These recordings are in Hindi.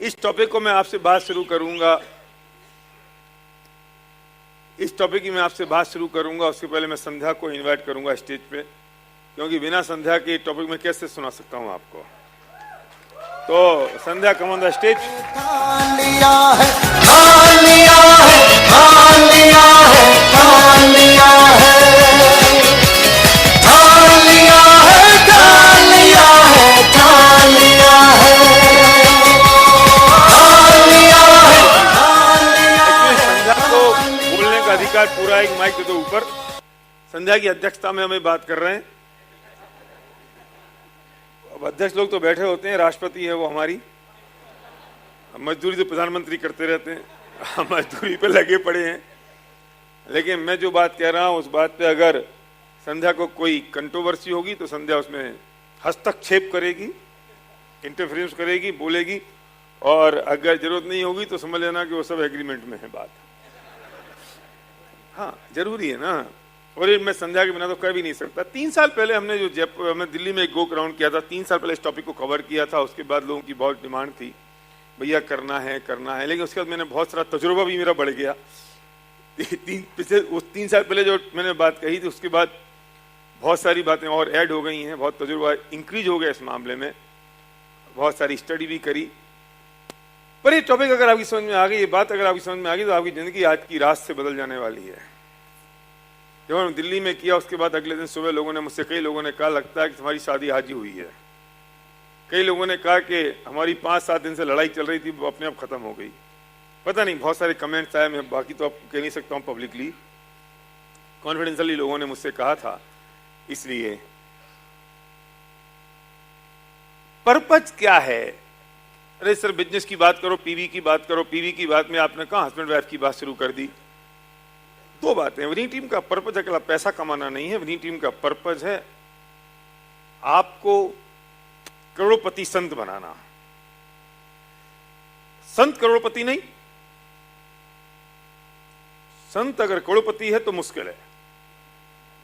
इस टॉपिक को मैं आपसे बात शुरू करूंगा उसके पहले मैं संध्या को इनवाइट करूंगा स्टेज पे, क्योंकि बिना संध्या के टॉपिक में कैसे सुना सकता हूं आपको। तो संध्या, कम ऑन द स्टेज। अधिकार पूरा, एक माइक दे दो ऊपर। संध्या की अध्यक्षता में हमें बात कर रहे हैं। अब अध्यक्ष लोग तो बैठे होते हैं, राष्ट्रपति है वो हमारी, मजदूरी तो प्रधानमंत्री करते रहते हैं, हम मजदूरी पे लगे पड़े हैं। लेकिन मैं जो बात कह रहा हूं उस बात पे अगर संध्या को कोई कंट्रोवर्सी होगी तो संध्या उसमें हस्तक्षेप करेगी, इंटरफेरेंस करेगी, बोलेगी, और अगर जरूरत नहीं होगी तो समझ लेना कि वो सब एग्रीमेंट में है बात। हाँ, जरूरी है ना। और ये मैं संध्या के बिना तो कह भी नहीं सकता। 3 साल पहले हमने जो जयपुर में दिल्ली में एक गो राउंड किया था, 3 साल पहले इस टॉपिक को कवर किया था। उसके बाद लोगों की बहुत डिमांड थी, भैया करना है। लेकिन उसके बाद मैंने बहुत सारा तजुर्बा भी मेरा बढ़ गया। 3 साल पहले जो मैंने बात कही थी उसके बाद बहुत सारी बातें और ऐड हो गई हैं, बहुत तजुर्बा इंक्रीज हो गया इस मामले में, बहुत सारी स्टडी भी करी। पर ये टॉपिक अगर आपकी समझ में आ गई, ये बात अगर आपकी समझ में आ गई, तो आपकी जिंदगी आज की रात से बदल जाने वाली है। जब हम दिल्ली में किया उसके बाद अगले दिन सुबह लोगों ने मुझसे, कई लोगों ने कहा लगता है कि तुम्हारी शादी आज ही हुई है। कई लोगों ने कहा कि हमारी 5-7 दिन से लड़ाई चल रही थी वो अपने आप खत्म हो गई। पता नहीं, बहुत सारे कमेंट्स आए, मैं बाकी तो आप कह नहीं सकता हूँ पब्लिकली, कॉन्फिडेंशियली लोगों ने मुझसे कहा था। इसलिए पर्पज क्या है? अरे सर बिजनेस की बात करो, पीवी की बात करो, पीवी की बात में आपने कहा हस्बैंड वाइफ की बात शुरू कर दी। 2 बातें। विनिंग टीम का पर्पज अकेला पैसा कमाना नहीं है। विनिंग टीम का पर्पज है आपको करोड़पति संत बनाना। संत करोड़पति नहीं, संत अगर करोड़पति है तो मुश्किल है,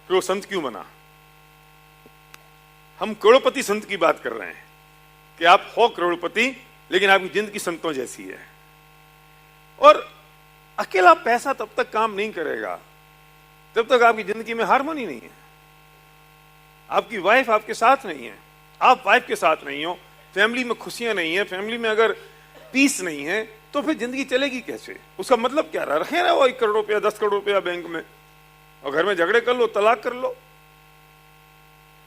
फिर वो संत क्यों बना? हम करोड़पति संत की बात कर रहे हैं कि आप हो करोड़पति लेकिन आपकी जिंदगी संतों जैसी है। और अकेला पैसा तब तक काम नहीं करेगा जब तक आपकी जिंदगी में हार्मनी नहीं है, आपकी वाइफ आपके साथ नहीं है, आप वाइफ के साथ नहीं हो, फैमिली में खुशियां नहीं है, फैमिली में अगर पीस नहीं है, तो फिर जिंदगी चलेगी कैसे? उसका मतलब क्या रहा? रखे ना वो 1 करोड़ रुपया, 10 करोड़ रुपया बैंक में, और घर में झगड़े कर लो, तलाक कर लो,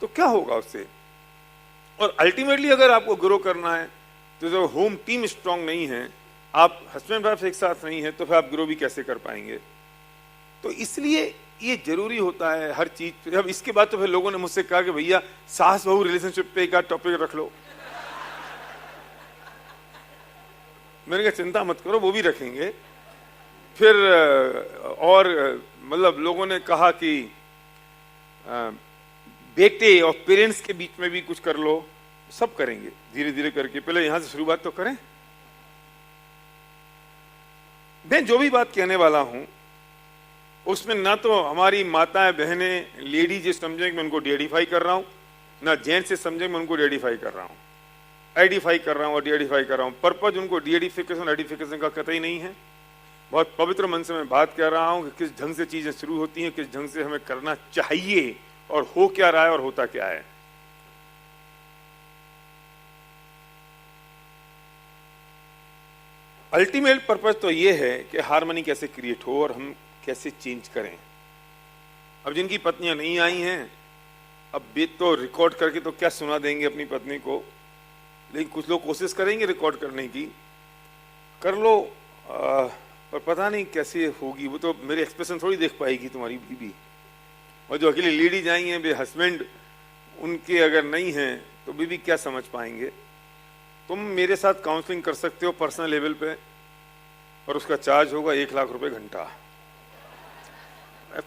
तो क्या होगा उससे? और अल्टीमेटली अगर आपको ग्रो करना है तो जो होम टीम स्ट्रांग नहीं है, आप हस्बैंड वाइफ एक साथ नहीं है, तो फिर आप ग्रो भी कैसे कर पाएंगे? तो इसलिए ये जरूरी होता है हर चीज। अब इसके बाद तो फिर लोगों ने मुझसे कहा कि भैया सास बहू रिलेशनशिप पे एक टॉपिक रख लो। मैंने कहा चिंता मत करो, वो भी रखेंगे। फिर और मतलब लोगों ने कहा कि बेटे और पेरेंट्स के बीच में भी कुछ कर लो। सब करेंगे धीरे धीरे करके, पहले यहां से शुरुआत तो करें। मैं जो भी बात कहने वाला हूं उसमें ना तो हमारी माताएं बहनें लेडीज समझें कि मैं उनको डेडिफाई कर रहा हूं, ना जेंट्स से समझें मैं उनको डेडिफाई कर रहा हूं, आइडेंटिफाई कर रहा हूं और डेडिफाई कर रहा हूं। पर्पज उनको डीएडिफिकेशन आइडेंटिफिकेशन का कतई नहीं है। बहुत पवित्र मन से मैं बात कर रहा हूं कि किस ढंग से चीजें शुरू होती हैं, किस ढंग से हमें करना चाहिए, और हो क्या रहा है और होता क्या है। अल्टीमेट पर्पज तो ये है कि हार्मनी कैसे क्रिएट हो और हम कैसे चेंज करें। अब जिनकी पत्नियां नहीं आई हैं, अब वे तो रिकॉर्ड करके तो क्या सुना देंगे अपनी पत्नी को, लेकिन कुछ लोग कोशिश करेंगे रिकॉर्ड करने की। कर लो, पर पता नहीं कैसे होगी। वो तो मेरे एक्सप्रेशन थोड़ी देख पाएगी तुम्हारी बीवी। और जो अकेले लेडीज आई हैं, वे हस्बैंड उनके अगर नहीं हैं तो बीवी क्या समझ पाएंगे। तुम मेरे साथ काउंसलिंग कर सकते हो पर्सनल लेवल पे, और उसका चार्ज होगा 1 लाख रुपए घंटा।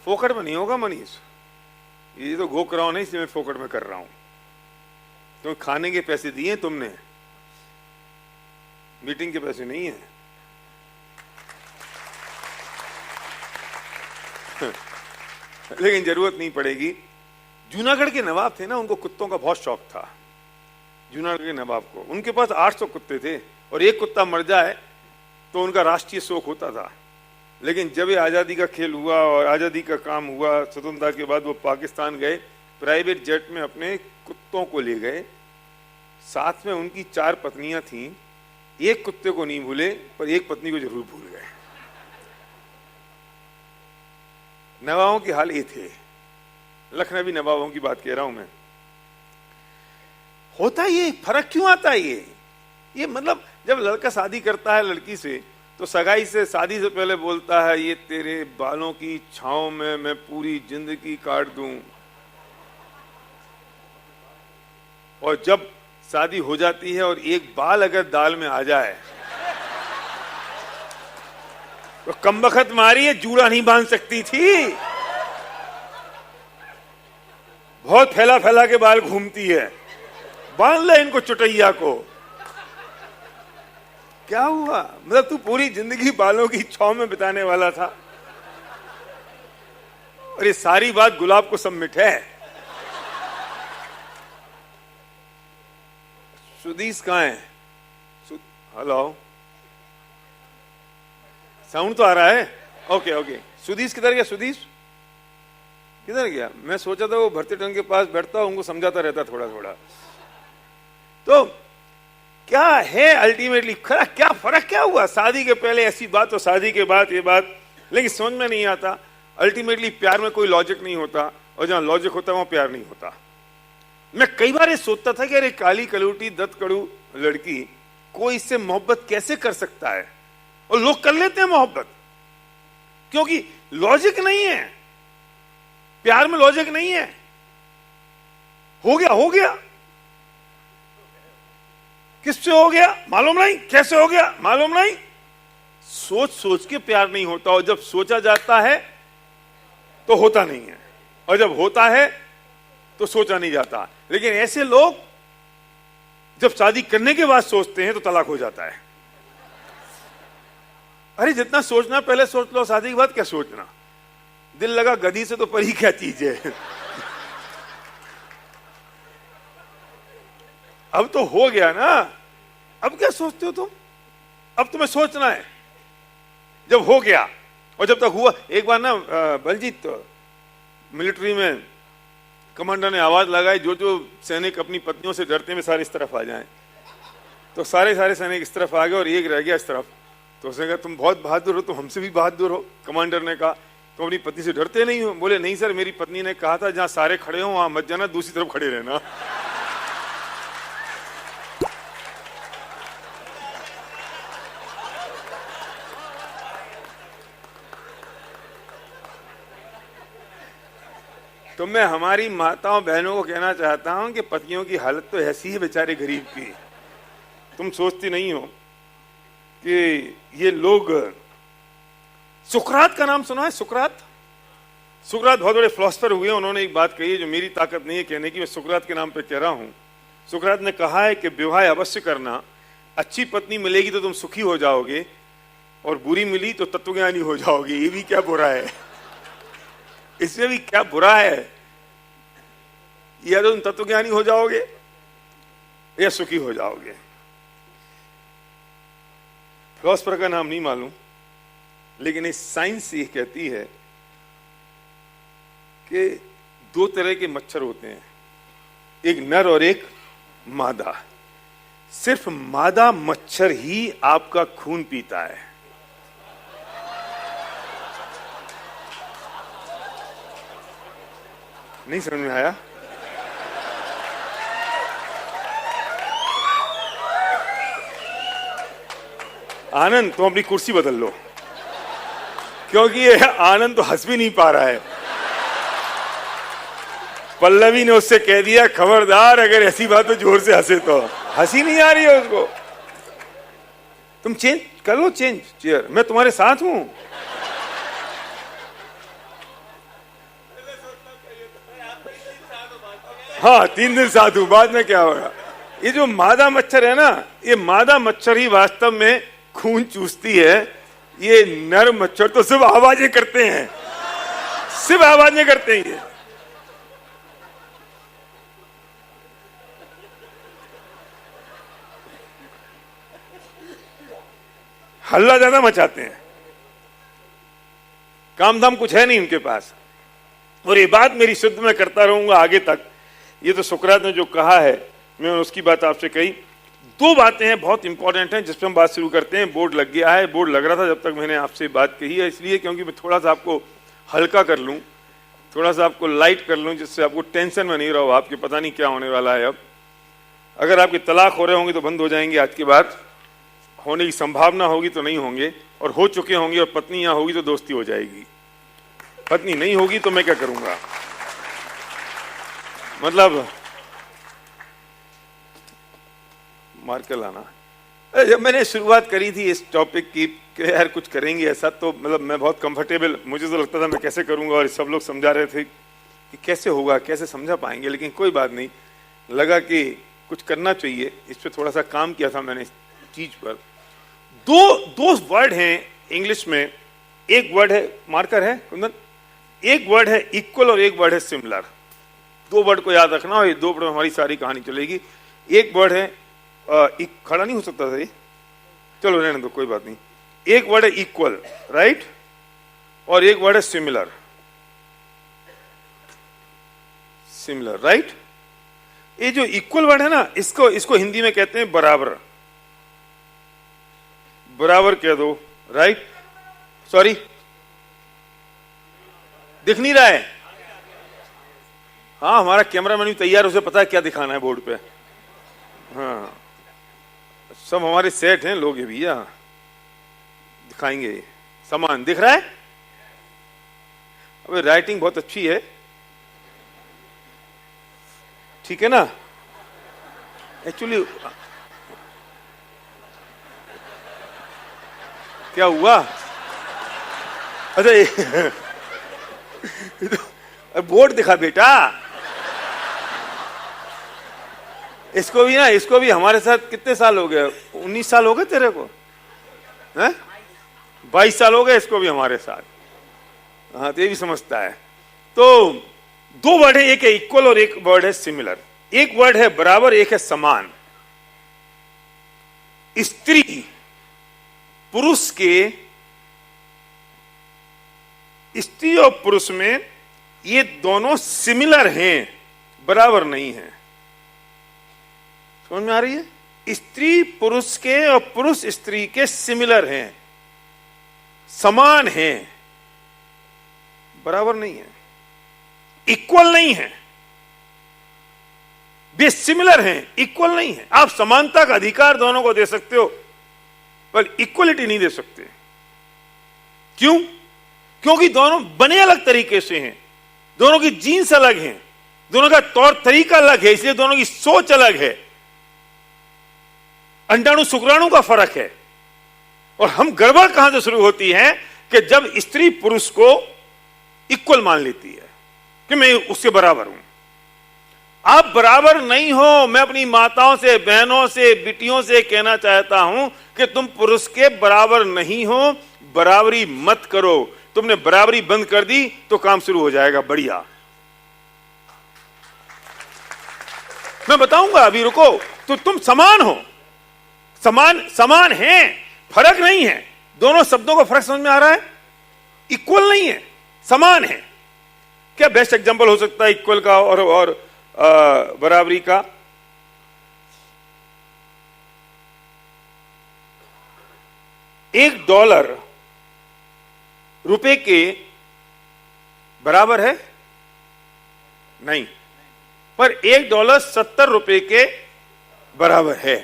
फोकट में नहीं होगा मनीष, ये तो गो कराओ नहीं, इसलिए मैं फोकट में कर रहा हूं। तो खाने के पैसे दिए तुमने, मीटिंग के पैसे नहीं है। लेकिन जरूरत नहीं पड़ेगी। जूनागढ़ के नवाब थे ना, उनको कुत्तों का बहुत शौक था। जूनागढ़ के नवाब को, उनके पास 800 कुत्ते थे, और एक कुत्ता मर जाए तो उनका राष्ट्रीय शोक होता था। लेकिन जब ये आज़ादी का खेल हुआ और आज़ादी का काम हुआ, स्वतंत्रता के बाद वो पाकिस्तान गए, प्राइवेट जेट में अपने कुत्तों को ले गए, साथ में उनकी 4 पत्नियां थीं, एक कुत्ते को नहीं भूले पर एक पत्नी को जरूर भूल गए। नवाबों के हाल ये थे, लखनवी नवाबों की बात कह रहा हूं मैं। होता ये फर्क क्यों आता है? ये मतलब जब लड़का शादी करता है लड़की से, तो सगाई से शादी से पहले बोलता है ये तेरे बालों की छांव में मैं पूरी जिंदगी काट दूं, और जब शादी हो जाती है और एक बाल अगर दाल में आ जाए तो कमबख्त मारी है, जूड़ा नहीं बांध सकती थी, बहुत फैला फैला के बाल घूमती है, बांध ले इनको चुटैया को। क्या हुआ? मतलब तू पूरी जिंदगी बालों की छांव में बिताने वाला था और ये सारी बात गुलाब को सबमिट है। सुदीस कहां है? हेलो, साउंड तो आ रहा है? Okay okay. सुदीस किधर गया? सुदीस किधर गया? मैं सोचा था वो भरते टंग के पास बैठता, उनको समझाता रहता थोड़ा थोड़ा। तो क्या है अल्टीमेटली क्या फर्क क्या हुआ? शादी के पहले ऐसी बात और शादी के बाद ये बात, लेकिन समझ में नहीं आता। अल्टीमेटली प्यार में कोई लॉजिक नहीं होता, और जहां लॉजिक होता है वहां प्यार नहीं होता। मैं कई बार ये सोचता था कि अरे काली कलूटी दत्त कड़ू लड़की, कोई इससे मोहब्बत कैसे कर सकता है? और लोग कर लेते हैं मोहब्बत, क्योंकि लॉजिक नहीं है, प्यार में लॉजिक नहीं है। हो गया हो गया, किससे हो गया मालूम नहीं, कैसे हो गया मालूम नहीं। सोच सोच के प्यार नहीं होता, और जब सोचा जाता है तो होता नहीं है, और जब होता है तो सोचा नहीं जाता। लेकिन ऐसे लोग जब शादी करने के बाद सोचते हैं तो तलाक हो जाता है। अरे जितना सोचना पहले सोच लो, शादी के बाद क्या सोचना? दिल लगा गधी से तो परी क्या चीज है। अब तो हो गया ना, अब क्या सोचते हो तुम? अब तुम्हें सोचना है। जब हो गया और जब तक हुआ, एक बार ना बलजीत मिलिट्री में कमांडर ने आवाज लगाई, जो जो सैनिक अपनी पत्नियों से डरते हैं सारे इस तरफ आ जाएं। तो सारे सैनिक इस तरफ आ गए और एक रह गया इस तरफ। तो उसने कहा तुम बहुत बहादुर हो, तुम हमसे भी बहादुर हो। कमांडर ने कहा तुम अपनी पत्नी से डरते नहीं हो? बोले नहीं सर, मेरी पत्नी ने कहा था जहां सारे खड़े हो वहां मत जाना, दूसरी तरफ खड़े रहना। तो मैं हमारी माताओं बहनों को कहना चाहता हूं कि पतियों की हालत तो ऐसी है बेचारे गरीब की। तुम सोचती नहीं हो कि ये लोग, सुकरात का नाम सुना है? सुकरात बहुत बड़े फिलोसफर हुए। उन्होंने एक बात कही है जो मेरी ताकत नहीं है कहने की, मैं सुकरात के नाम पे कह रहा हूं। सुकरात ने कहा है कि विवाह अवश्य करना, अच्छी पत्नी मिलेगी तो तुम सुखी हो जाओगे, और बुरी मिली तो तत्वज्ञानी हो जाओगे। ये भी क्या बुरा है? इसमें भी क्या बुरा है? या तो तुम तत्वज्ञानी हो जाओगे या सुखी हो जाओगे। फिलोसफर का नाम नहीं मालूम, लेकिन इस साइंस ये कहती है कि 2 तरह के मच्छर होते हैं, एक नर और एक मादा। सिर्फ मादा मच्छर ही आपका खून पीता है। नहीं समझ में आया? आनंद तुम अपनी कुर्सी बदल लो, क्योंकि ये आनंद तो हंस भी नहीं पा रहा है। पल्लवी ने उससे कह दिया खबरदार अगर ऐसी बात तो जोर से हंसे, तो हंसी नहीं आ रही है उसको। तुम चेंज कर लो, चेंज चेयर, मैं तुम्हारे साथ हूं। हाँ 3 दिन साथ हूं, बाद में क्या होगा। ये जो मादा मच्छर है ना, ये मादा मच्छर ही वास्तव में खून चूसती है। ये नर मच्छर तो सिर्फ आवाजें करते हैं, सिर्फ आवाजें करते हैं। ये हल्ला ज्यादा मचाते हैं, काम धाम कुछ है नहीं उनके पास। और ये बात मेरी शुद्ध में करता रहूंगा आगे तक। ये तो सुकरात ने जो कहा है, मैं उसकी बात आपसे कही। दो बातें हैं बहुत इंपॉर्टेंट हैं जिस पर हम बात शुरू करते हैं। बोर्ड लग गया है, बोर्ड लग रहा था जब तक मैंने आपसे बात कही है, इसलिए क्योंकि मैं थोड़ा सा आपको हल्का कर लूं, थोड़ा सा आपको लाइट कर लूं, जिससे आपको टेंशन में नहीं रहो आपके पता नहीं क्या होने वाला है। अब अगर आपके तलाक हो रहे होंगे तो बंद हो जाएंगे आज के बाद, होने की संभावना होगी तो नहीं होंगे, और हो चुके होंगे और पत्नी यहां होगी तो दोस्ती हो जाएगी, पत्नी नहीं होगी तो मैं क्या करूंगा। मतलब मार्कर लाना। जब मैंने शुरुआत करी थी इस टॉपिक की कि यार कुछ करेंगे ऐसा, तो मतलब मैं बहुत कंफर्टेबल, मुझे तो लगता था मैं कैसे करूंगा, और सब लोग समझा रहे थे कि कैसे होगा, कैसे समझा पाएंगे, लेकिन कोई बात नहीं, लगा कि कुछ करना चाहिए। इस पर थोड़ा सा काम किया था मैंने इस चीज पर। दो वर्ड हैं इंग्लिश में, एक वर्ड है, मार्कर है कुंदन, एक वर्ड है इक्वल और एक वर्ड है सिमिलर। दो वर्ड को याद रखना, और ये दो वर्ड में हमारी सारी कहानी चलेगी। एक वर्ड है खड़ा नहीं हो सकता था ये, चलो रहने दो कोई बात नहीं। एक वर्ड है इक्वल, राइट, और एक वर्ड है सिमिलर, सिमिलर, राइट। ये जो इक्वल वर्ड है ना, इसको हिंदी में कहते हैं बराबर, बराबर कह दो, राइट। सॉरी, दिख नहीं रहा है? हाँ, हमारा कैमरामैन भी तैयार, उसे पता है क्या दिखाना है बोर्ड पे। हाँ, सब हमारे सेट हैं लोग, ये भैया दिखाएंगे। सामान दिख रहा है? अबे राइटिंग बहुत अच्छी है, ठीक है ना? एक्चुअली क्या हुआ? अच्छा बोर्ड दिखा बेटा, इसको भी हमारे साथ कितने साल हो गए? 19 साल हो गए तेरे को, हैं? 22 साल हो गए इसको भी हमारे साथ। हाँ, तो ये भी समझता है। तो दो वर्ड है, एक है इक्वल और एक वर्ड है सिमिलर। एक वर्ड है बराबर, एक है समान। स्त्री पुरुष के, स्त्री और पुरुष में ये दोनों सिमिलर हैं, बराबर नहीं है। समझ में आ रही है? स्त्री पुरुष के और पुरुष स्त्री के सिमिलर हैं, समान हैं, बराबर नहीं है, इक्वल नहीं है। वे सिमिलर हैं, इक्वल नहीं है। आप समानता का अधिकार दोनों को दे सकते हो, पर इक्वलिटी नहीं दे सकते। क्यों? क्योंकि दोनों बने अलग तरीके से हैं, दोनों की जीन्स अलग हैं, दोनों का तौर तरीका अलग है, इसलिए दोनों की सोच अलग है, अंडाणु शुक्राणु का फर्क है। और हम गड़बड़ कहां से शुरू होती है कि जब स्त्री पुरुष को इक्वल मान लेती है कि मैं उसके बराबर हूं। आप बराबर नहीं हो। मैं अपनी माताओं से, बहनों से, बिटियों से कहना चाहता हूं कि तुम पुरुष के बराबर नहीं हो, बराबरी मत करो। तुमने बराबरी बंद कर दी तो काम शुरू हो जाएगा, बढ़िया। मैं बताऊंगा, अभी रुको। तो तुम समान हो, समान हैं, फर्क नहीं है। दोनों शब्दों का फर्क समझ में आ रहा है? इक्वल नहीं है, समान है। क्या बेस्ट एग्जांपल हो सकता है इक्वल का और बराबरी का? $1 रुपए के बराबर है? नहीं, पर $1 $70 के बराबर है।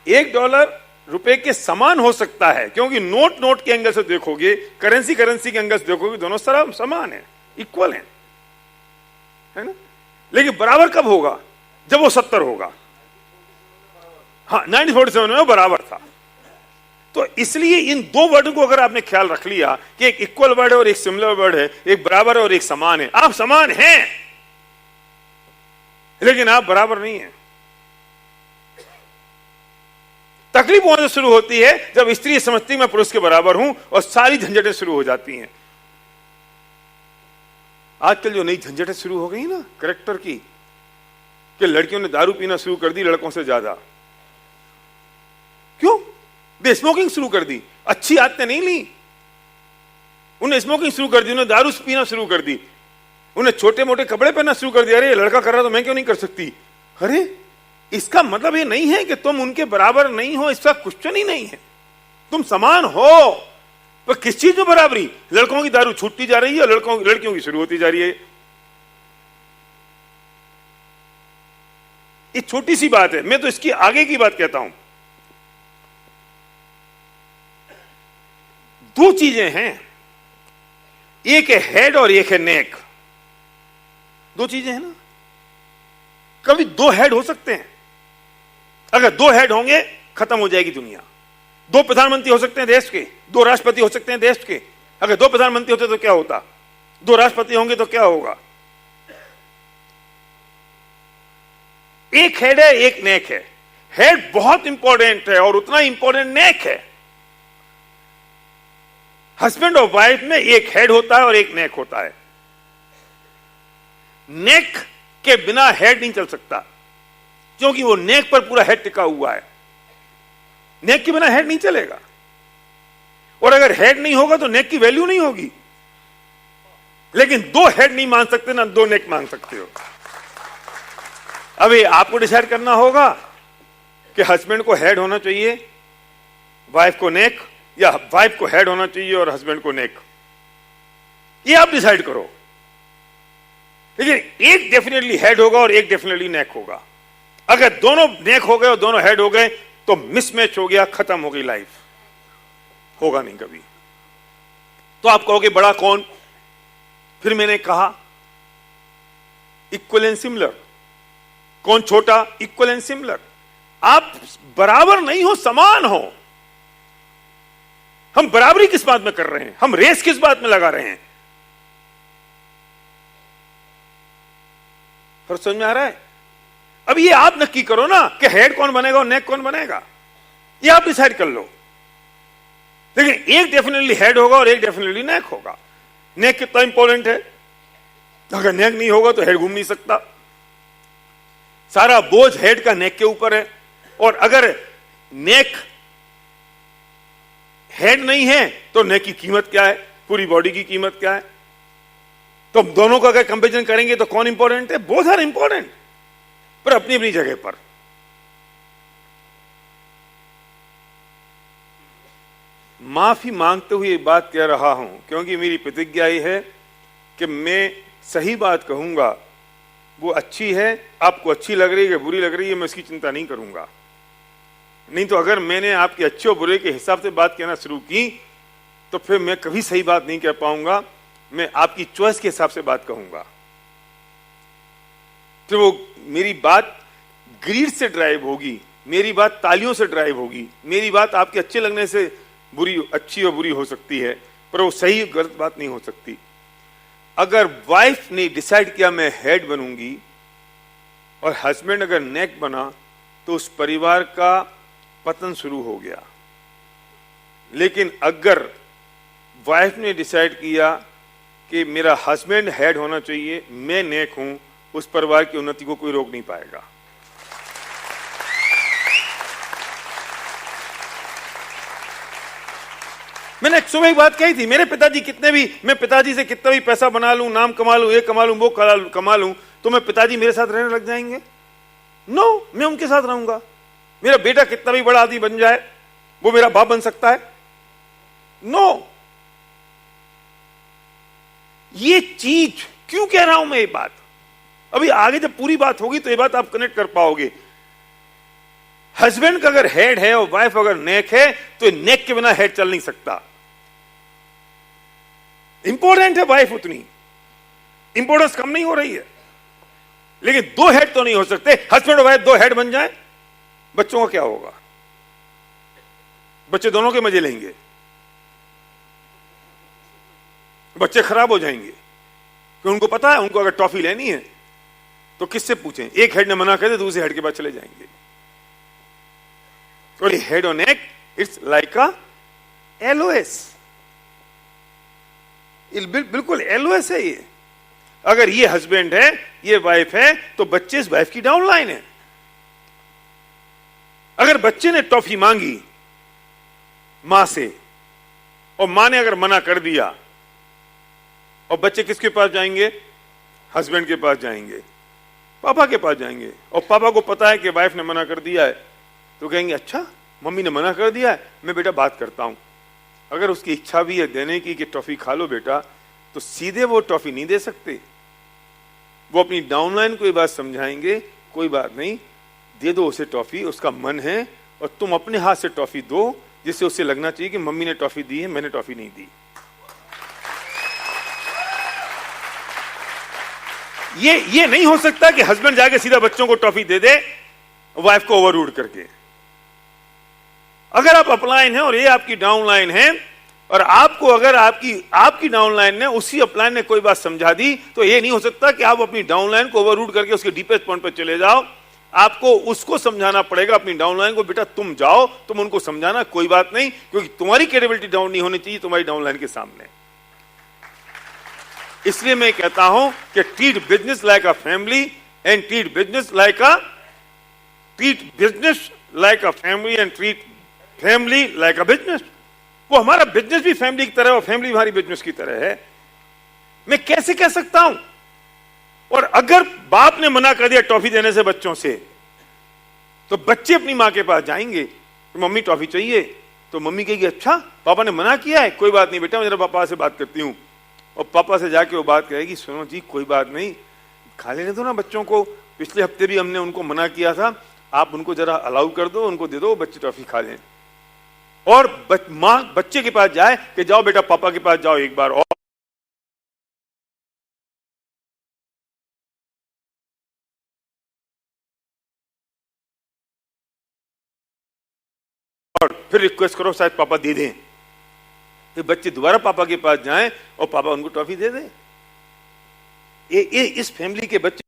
$1 रुपए के समान हो सकता है, क्योंकि नोट के एंगल से देखोगे, करेंसी के एंगल से देखोगे, दोनों समान है, इक्वल है ना? लेकिन बराबर कब होगा? जब वो 70 होगा। हाँ, 1947 में बराबर था। तो इसलिए इन दो वर्ड को अगर आपने ख्याल रख लिया कि एक इक्वल वर्ड है और एक सिमिलर वर्ड है, एक बराबर है और एक समान है। आप समान हैं, लेकिन आप बराबर नहीं हैं। तकलीफ वहां से शुरू होती है जब स्त्री समझती मैं पुरुष के बराबर हूं, और सारी झंझटें शुरू हो जाती हैं। आजकल जो नई झंझटें शुरू हो गई ना कैरेक्टर की, कि लड़कियों ने दारू पीना शुरू कर दी लड़कों से ज्यादा। क्यों? दे स्मोकिंग शुरू कर दी, अच्छी आदतें नहीं ली, उन्हें स्मोकिंग शुरू कर दी, उन्हें दारू पीना शुरू कर दी, उन्हें छोटे मोटे कपड़े पहनना शुरू कर दिया। अरे लड़का कर रहा तो मैं क्यों नहीं कर सकती? अरे इसका मतलब ये नहीं है कि तुम उनके बराबर नहीं हो, इसका क्वेश्चन ही नहीं है, तुम समान हो। पर किस चीज में बराबरी? लड़कों की दारू छूटती जा रही है, लड़कियों की शुरू होती जा रही है। ये छोटी सी बात है, मैं तो इसकी आगे की बात कहता हूं। दो चीजें हैं, एक है हेड और एक है नेक। दो चीजें हैं ना, कभी दो हेड हो सकते हैं। अगर दो हेड होंगे खत्म हो जाएगी दुनिया। दो प्रधानमंत्री हो सकते हैं देश के, दो राष्ट्रपति हो सकते हैं देश के। अगर दो प्रधानमंत्री होते तो क्या होता? दो राष्ट्रपति होंगे तो क्या होगा? एक हेड है, एक नेक है। हेड बहुत इंपॉर्टेंट है और उतना इंपॉर्टेंट नेक है। हस्बैंड और वाइफ में एक हेड होता है और एक नेक होता है। नेक के बिना हेड नहीं चल सकता, क्योंकि वो नेक पर पूरा हेड टिका हुआ है। नेक के बिना हेड नहीं चलेगा, और अगर हेड नहीं होगा तो नेक की वैल्यू नहीं होगी। लेकिन दो हेड नहीं मान सकते ना दो नेक मान सकते हो। अभी आपको डिसाइड करना होगा कि हस्बैंड को हेड होना चाहिए, वाइफ को नेक, या वाइफ को हेड होना चाहिए और हस्बैंड को नेक। ये आप डिसाइड करो। लेकिन एक डेफिनेटली हेड होगा और एक डेफिनेटली नेक होगा। अगर दोनों नेक हो गए और दोनों हेड हो गए तो मिसमैच हो गया, खत्म हो गई लाइफ, होगा नहीं कभी। तो आप कहोगे बड़ा कौन? फिर मैंने कहा इक्वल एंड सिमिलर। कौन छोटा? Equal and similar. आप बराबर नहीं हो, समान हो। हम बराबरी किस बात में कर रहे हैं? हम रेस किस बात में लगा रहे हैं? फिर समझ में आ रहा है? अब ये आप नक्की करो ना कि हेड कौन बनेगा और नेक कौन बनेगा, ये आप डिसाइड कर लो। लेकिन एक डेफिनेटली हेड होगा और एक डेफिनेटली नेक होगा। नेक कितना इंपॉर्टेंट है? अगर नेक नहीं होगा तो हेड घूम नहीं सकता। सारा बोझ हेड का नेक के ऊपर है, और अगर नेक हेड नहीं है तो नेक की कीमत क्या है, पूरी बॉडी की कीमत क्या है? तो दोनों का अगर कंपैरिजन करेंगे तो कौन इंपॉर्टेंट है? बोथ आर इंपॉर्टेंट, पर अपनी अपनी जगह पर। माफी मांगते हुए बात कह रहा हूं, क्योंकि मेरी प्रतिज्ञा यह है कि मैं सही बात कहूंगा, वो अच्छी है, आपको अच्छी लग रही है बुरी लग रही है, मैं इसकी चिंता नहीं करूंगा। नहीं तो अगर मैंने आपके अच्छे और बुरे के हिसाब से बात कहना शुरू की तो फिर मैं कभी सही बात नहीं कह पाऊंगा। मैं आपकी चॉइस के हिसाब से बात कहूंगा। फिर वो मेरी बात ग्रीड से ड्राइव होगी, मेरी बात तालियों से ड्राइव होगी, मेरी बात आपके अच्छे लगने से बुरी, अच्छी और बुरी हो सकती है, पर वो सही गलत बात नहीं हो सकती। अगर वाइफ ने डिसाइड किया मैं हेड बनूंगी और हस्बैंड अगर नेक बना तो उस परिवार का पतन शुरू हो गया। लेकिन अगर वाइफ ने डिसाइड किया कि मेरा हस्बैंड हेड होना चाहिए, मैं नेक हूं, उस परिवार की उन्नति को कोई रोक नहीं पाएगा। मैंने एक सुबह एक बात कही थी, मेरे पिताजी कितने भी, मैं पिताजी से कितना भी पैसा बना लूं, नाम कमा लूं, ये कमा लूं, वो कमा लूं, तो मैं पिताजी मेरे साथ रहने लग जाएंगे? नो, मैं उनके साथ रहूंगा। मेरा बेटा कितना भी बड़ा आदमी बन जाए, वो मेरा बाप बन सकता है? नो। ये चीज क्यों कह रहा हूं मैं ये बात? अभी आगे जब पूरी बात होगी तो ये बात आप कनेक्ट कर पाओगे। हस्बैंड का अगर हेड है और वाइफ अगर नेक है तो नेक के बिना हेड चल नहीं सकता। इंपॉर्टेंट है वाइफ, उतनी इंपॉर्टेंस कम नहीं हो रही है, लेकिन दो हेड तो नहीं हो सकते। हस्बैंड और वाइफ दो हेड बन जाए, बच्चों का क्या होगा? बच्चे दोनों के मजे लेंगे, बच्चे खराब हो जाएंगे। क्योंकि उनको पता है उनको अगर टॉफी लेनी है तो किससे पूछें? एक हेड ने मना कर दे, दूसरे हेड के बाद चले जाएंगे। तो हेड और नेक, इट्स लाइक अ एलओएस। बिल्कुल एलओएस है ये। अगर ये हस्बैंड है, ये वाइफ है, तो बच्चे इस वाइफ की डाउनलाइन है। अगर बच्चे ने टॉफी मांगी मां से, और मां ने अगर मना कर दिया, और बच्चे किसके पास जाएंगे? हस्बैंड के पास जाएंगे, पापा के पास जाएंगे, और पापा को पता है कि वाइफ ने मना कर दिया है, तो कहेंगे अच्छा मम्मी ने मना कर दिया है, मैं बेटा बात करता हूं। अगर उसकी इच्छा भी है देने की कि टॉफी खा लो बेटा, तो सीधे वो टॉफी नहीं दे सकते, वो अपनी डाउनलाइन को ये बात समझाएंगे, कोई बात नहीं, दे दो उसे टॉफी, उसका मन है, और तुम अपने हाथ से टॉफी दो, जिससे उसे लगना चाहिए कि मम्मी ने टॉफी दी है, मैंने टॉफी नहीं दी। ये नहीं हो सकता कि हस्बैंड जाके सीधा बच्चों को टॉफी दे दे वाइफ को ओवररूड करके। अगर आप अपलाइन है और ये आपकी डाउनलाइन है, और आपको अगर आपकी डाउनलाइन ने उसी अपलाइन ने कोई बात समझा दी, तो ये नहीं हो सकता कि आप अपनी डाउनलाइन को ओवररूड करके उसके डीपेस्ट पॉइंट पर चले जाओ। आपको उसको समझाना पड़ेगा, अपनी डाउनलाइन को, बेटा तुम जाओ, तुम उनको समझाना, कोई बात नहीं, क्योंकि तुम्हारी कैपेबिलिटी डाउन नहीं होनी चाहिए तुम्हारी डाउनलाइन के सामने। इसलिए मैं कहता हूं कि treat business like a family and treat business like a family and treat family like a business. वो हमारा बिजनेस भी फैमिली की तरह है और फैमिली हमारी बिजनेस की तरह है। मैं कैसे कह सकता हूं? और अगर बाप ने मना कर दिया टॉफी देने से बच्चों से, तो बच्चे अपनी मां के पास जाएंगे, तो मम्मी टॉफी चाहिए, तो मम्मी कहेगी अच्छा पापा ने मना किया है, कोई बात नहीं बेटा मैं जरा पापा से बात करती हूं। और पापा से जाके वो बात कहेगी, सुनो जी कोई बात नहीं, खा लेने दो ना बच्चों को, पिछले हफ्ते भी हमने उनको मना किया था, आप उनको जरा अलाउ कर दो, उनको दे दो, बच्चे टॉफी खा लें। और मां बच्चे के पास जाए कि जाओ बेटा पापा के पास जाओ एक बार और फिर रिक्वेस्ट करो शायद पापा दे दें। फिर बच्चे दोबारा पापा के पास जाएं और पापा उनको टॉफी दे दें। ये इस फैमिली के बच्चे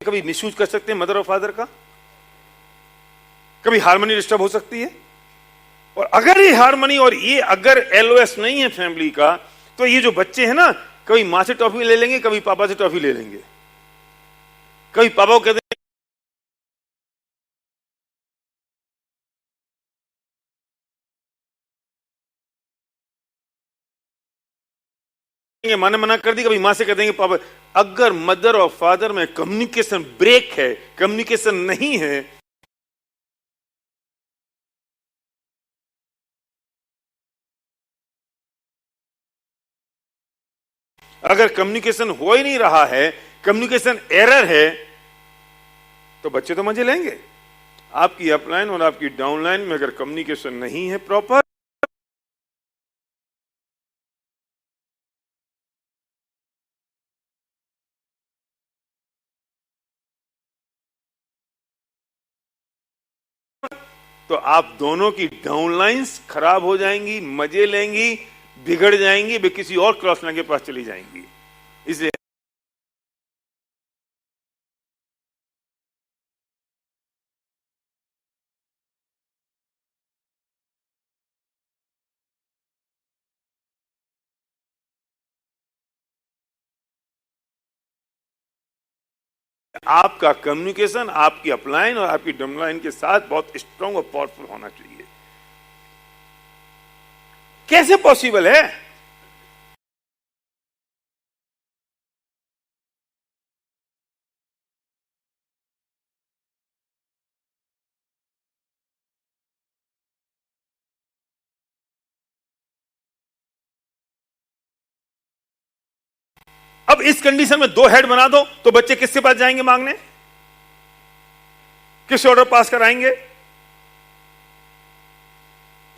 कभी मिसयूज कर सकते हैं मदर और फादर का, कभी हार्मनी डिस्टर्ब हो सकती है। और अगर ये हार्मनी और ये अगर एलओएस नहीं है फैमिली का, तो ये जो बच्चे हैं ना, कभी मां से टॉफी ले लेंगे, कभी पापा से टॉफी ले लेंगे, कभी पापा को कहते हैं मां ने मना कर दी, कभी मां से कह देंगे पापा। अगर मदर और फादर में कम्युनिकेशन ब्रेक है, कम्युनिकेशन नहीं है, अगर कम्युनिकेशन हो ही नहीं रहा है, कम्युनिकेशन एरर है, तो बच्चे तो मजे लेंगे। आपकी अपलाइन और आपकी डाउनलाइन में अगर कम्युनिकेशन नहीं है प्रॉपर, तो आप दोनों की डाउनलाइंस खराब हो जाएंगी, मजे लेंगी, बिगड़ जाएंगी, वे किसी और क्रॉस लाइन के पास चली जाएंगी। इसलिए आपका कम्युनिकेशन आपकी अपलाइन और आपकी डाउनलाइन के साथ बहुत स्ट्रांग और पावरफुल होना चाहिए। कैसे पॉसिबल है? अब इस कंडीशन में दो हेड बना दो, तो बच्चे किसके पास जाएंगे मांगने? किस ऑर्डर पास कराएंगे?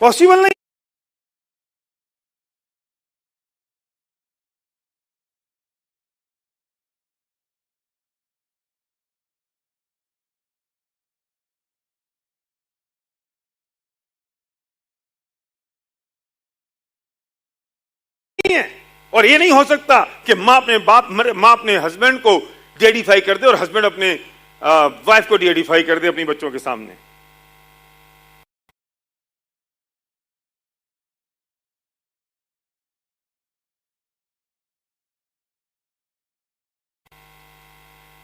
पॉसिबल नहीं है। और ये नहीं हो सकता कि मां अपने हस्बैंड को डीआईडिफाई कर दे और हस्बैंड अपने वाइफ को डीआईडिफाई कर दे अपनी बच्चों के सामने।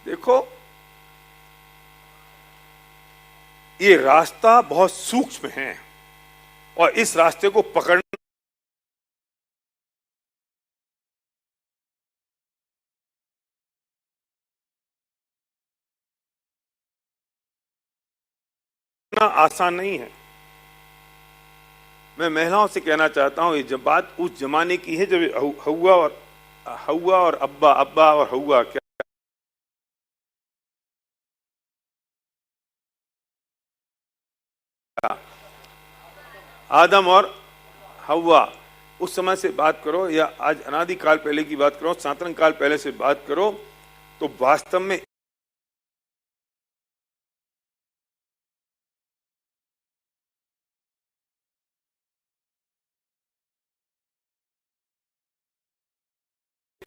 देखो, ये रास्ता बहुत सूक्ष्म है और इस रास्ते को पकड़ना आसान नहीं है। मैं महिलाओं से कहना चाहता हूं, ये जब बात उस जमाने की है जब हव्वा और अब्बा, अब्बा और हव्वा, क्या आदम और हव्वा, उस समय से बात करो या आज अनादि काल पहले की बात करो, सनातन काल पहले से बात करो, तो वास्तव में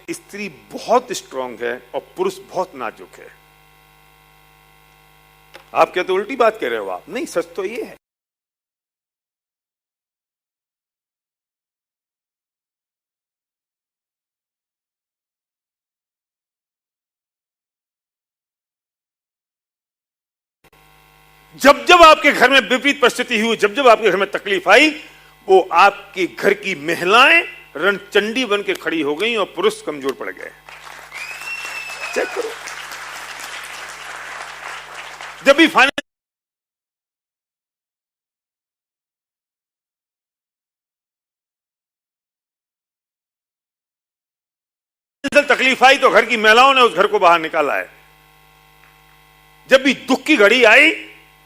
स्त्री बहुत स्ट्रांग है और पुरुष बहुत नाजुक है। आप क्या तो उल्टी बात कह रहे हो? आप नहीं, सच तो ये है। जब जब आपके घर में विपरीत परिस्थिति हुई, जब जब आपके घर में तकलीफ आई, वो आपके घर की महिलाएं रणचंडी बन के खड़ी हो गई और पुरुष कमजोर पड़ गए। चेक करो। जब भी फाइनेंशियल तकलीफ आई तो घर की महिलाओं ने उस घर को बाहर निकाला है। जब भी दुख की घड़ी आई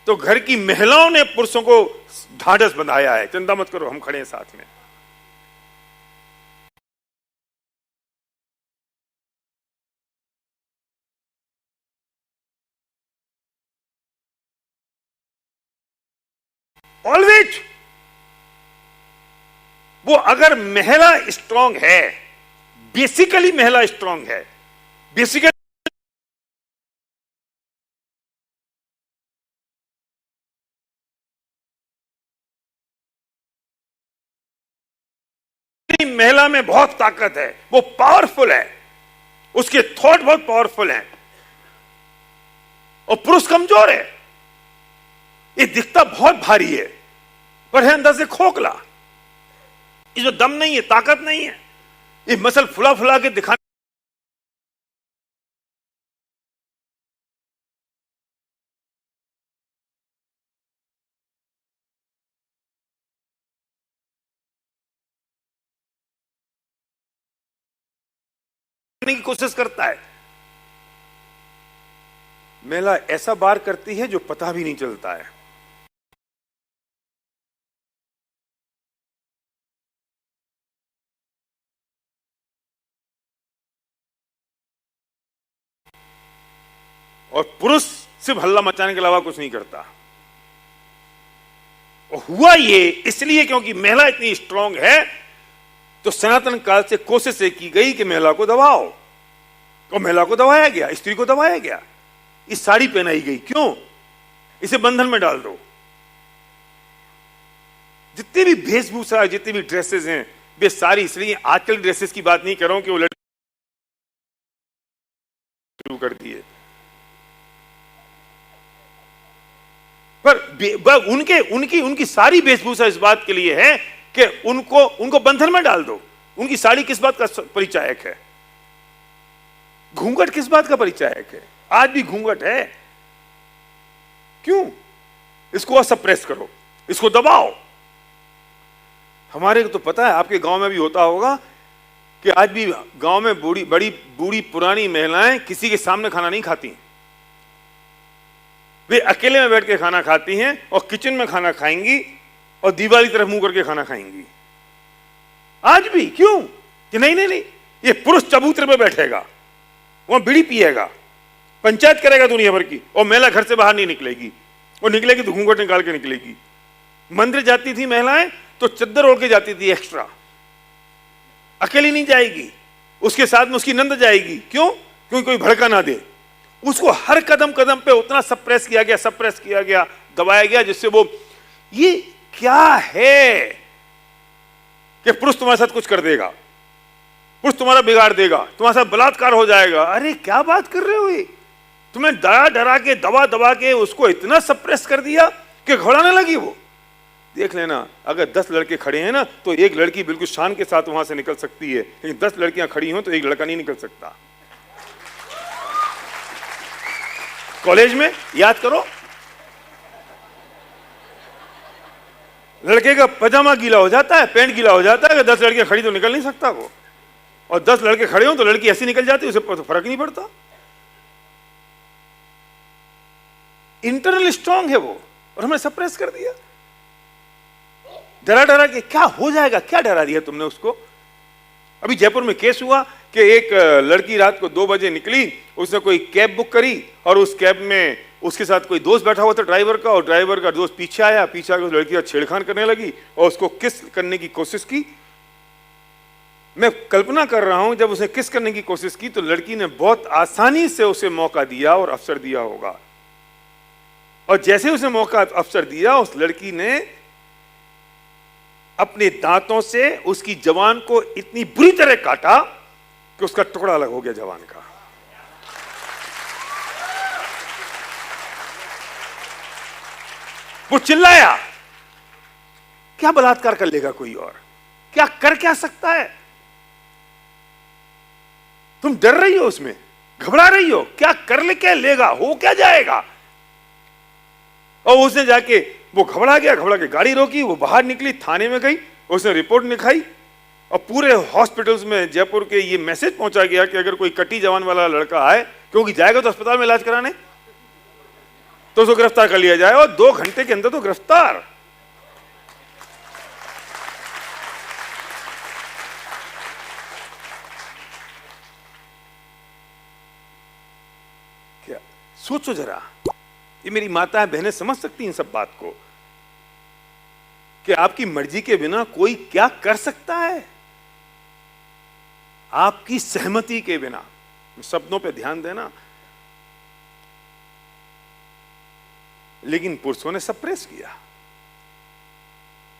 तो घर की महिलाओं ने पुरुषों को ढांढस बंधाया है, चिंता मत करो, हम खड़े हैं साथ में। ऑलवेज वो अगर महिला स्ट्रांग है, बेसिकली महिला स्ट्रांग है, बेसिकली महिला में बहुत ताकत है, वो पावरफुल है, उसके थॉट बहुत पावरफुल हैं, और पुरुष कमजोर है। ये दिखता बहुत भारी है पर है अंदर से खोखला। इसमें दम नहीं है, ताकत नहीं है, ये मसल फुला फुला के दिखाने की कोशिश करता है। महिला ऐसा बार करती है जो पता भी नहीं चलता है। और पुरुष सिर्फ हल्ला मचाने के अलावा कुछ नहीं करता। और हुआ ये इसलिए क्योंकि महिला इतनी स्ट्रांग है, तो सनातन काल से कोशिश की गई कि महिला को दबाओ, और महिला को दबाया गया, स्त्री को दबाया गया। इस साड़ी पहनाई गई, क्यों? इसे बंधन में डाल दो। जितनी भी वेशभूषा, जितनी भी ड्रेसेस हैं, वे सारी, इसलिए आजकल ड्रेसेस की बात नहीं कर रहा हूं कि वो लड़की शुरू कर दिए, पर उनकी सारी वेशभूषा इस बात के लिए है कि उनको बंधन में डाल दो। उनकी साड़ी किस बात का परिचायक है? घूंघट किस बात का परिचायक है? आज भी घूंघट है। क्यों? इसको सप्रेस करो, इसको दबाओ। हमारे को तो पता है, आपके गांव में भी होता होगा कि आज भी गांव में बूढ़ी पुरानी महिलाएं किसी के सामने खाना नहीं खाती। वे अकेले में बैठ के खाना खाती हैं और किचन में खाना खाएंगी और दीवार की तरफ मुंह करके खाना खाएंगी। आज भी। क्यों? कि नहीं, ये पुरुष चबूतरे पे बैठेगा, वहां बीड़ी पिएगा, पंचायत करेगा दुनिया भर की, और महिला घर से बाहर नहीं निकलेगी, और निकलेगी तो घूंघट निकाल के निकलेगी। मंदिर जाती थी महिलाएं तो चद्दर ओढ़ के जाती थी एक्स्ट्रा, अकेली नहीं जाएगी, उसके साथ में उसकी नंद जाएगी। क्यों? क्योंकि कोई भड़का ना दे। उसको हर कदम कदम पे उतना सप्रेस किया गया, दबाया गया, जिससे वो, ये क्या है कि पुरुष तुम्हारे साथ कुछ कर देगा, पुरुष तुम्हारा बिगाड़ देगा, तुम्हारे साथ बलात्कार हो जाएगा। अरे क्या बात कर रहे हो? तुम्हें डरा डरा के, दबा दबा के उसको इतना सप्रेस कर दिया कि घबराने लगी वो। देख लेना, अगर 10 लड़के खड़े हैं ना तो एक लड़की बिल्कुल शान के साथ वहां से निकल सकती है, लेकिन 10 लड़कियां खड़ी हो तो एक लड़का नहीं निकल सकता। कॉलेज में याद करो, लड़के का पजामा गीला हो जाता है, पैंट गीला हो जाता है, अगर 10 लड़कियां खड़ी तो निकल नहीं सकता वो, और 10 लड़के खड़े हो तो लड़की ऐसी निकल जाती है, उसे तो फर्क नहीं पड़ता। इंटरनल स्ट्रांग है वो, और हमने सप्रेस कर दिया डरा डरा के। क्या हो जाएगा, क्या डरा दिया तुमने उसको। अभी जयपुर में केस हुआ कि एक लड़की रात को 2 बजे निकली, उसने कोई कैब बुक करी और उस कैब में उसके साथ कोई दोस्त बैठा हुआ था ड्राइवर का, और ड्राइवर का दोस्त पीछे आया, पीछे आकर उस लड़की का छेड़खान करने लगी और उसको किस करने की कोशिश की। मैं कल्पना कर रहा हूं जब उसने किस करने की कोशिश की तो लड़की ने बहुत आसानी से उसे मौका दिया और अवसर दिया होगा, और जैसे उसने मौका अवसर दिया उस लड़की ने अपने दांतों से उसकी जवान को इतनी बुरी तरह काटा कि उसका टुकड़ा अलग हो गया जवान का। वो चिल्लाया। क्या बलात्कार कर लेगा कोई और, क्या कर क्या सकता है। तुम डर रही हो, उसमें घबरा रही हो, क्या कर ले क्या लेगा, हो क्या जाएगा। और उसने जाके, वो घबरा गया, घबरा के गाड़ी रोकी, वो बाहर निकली, थाने में गई, उसने रिपोर्ट लिखाई और पूरे हॉस्पिटल्स में जयपुर के ये मैसेज पहुंचा गया कि अगर कोई कटी जवान वाला लड़का आए, क्योंकि जाएगा तो अस्पताल में इलाज कराने, तो उसको गिरफ्तार कर लिया जाए, और 2 घंटे के अंदर तो गिरफ्तार। क्या सोचो जरा, ये मेरी माताएं बहनें समझ सकती हैं इन सब बात को कि आपकी मर्जी के बिना कोई क्या कर सकता है, आपकी सहमति के बिना। शब्दों पे ध्यान देना। लेकिन पुरुषों ने सप्रेस किया,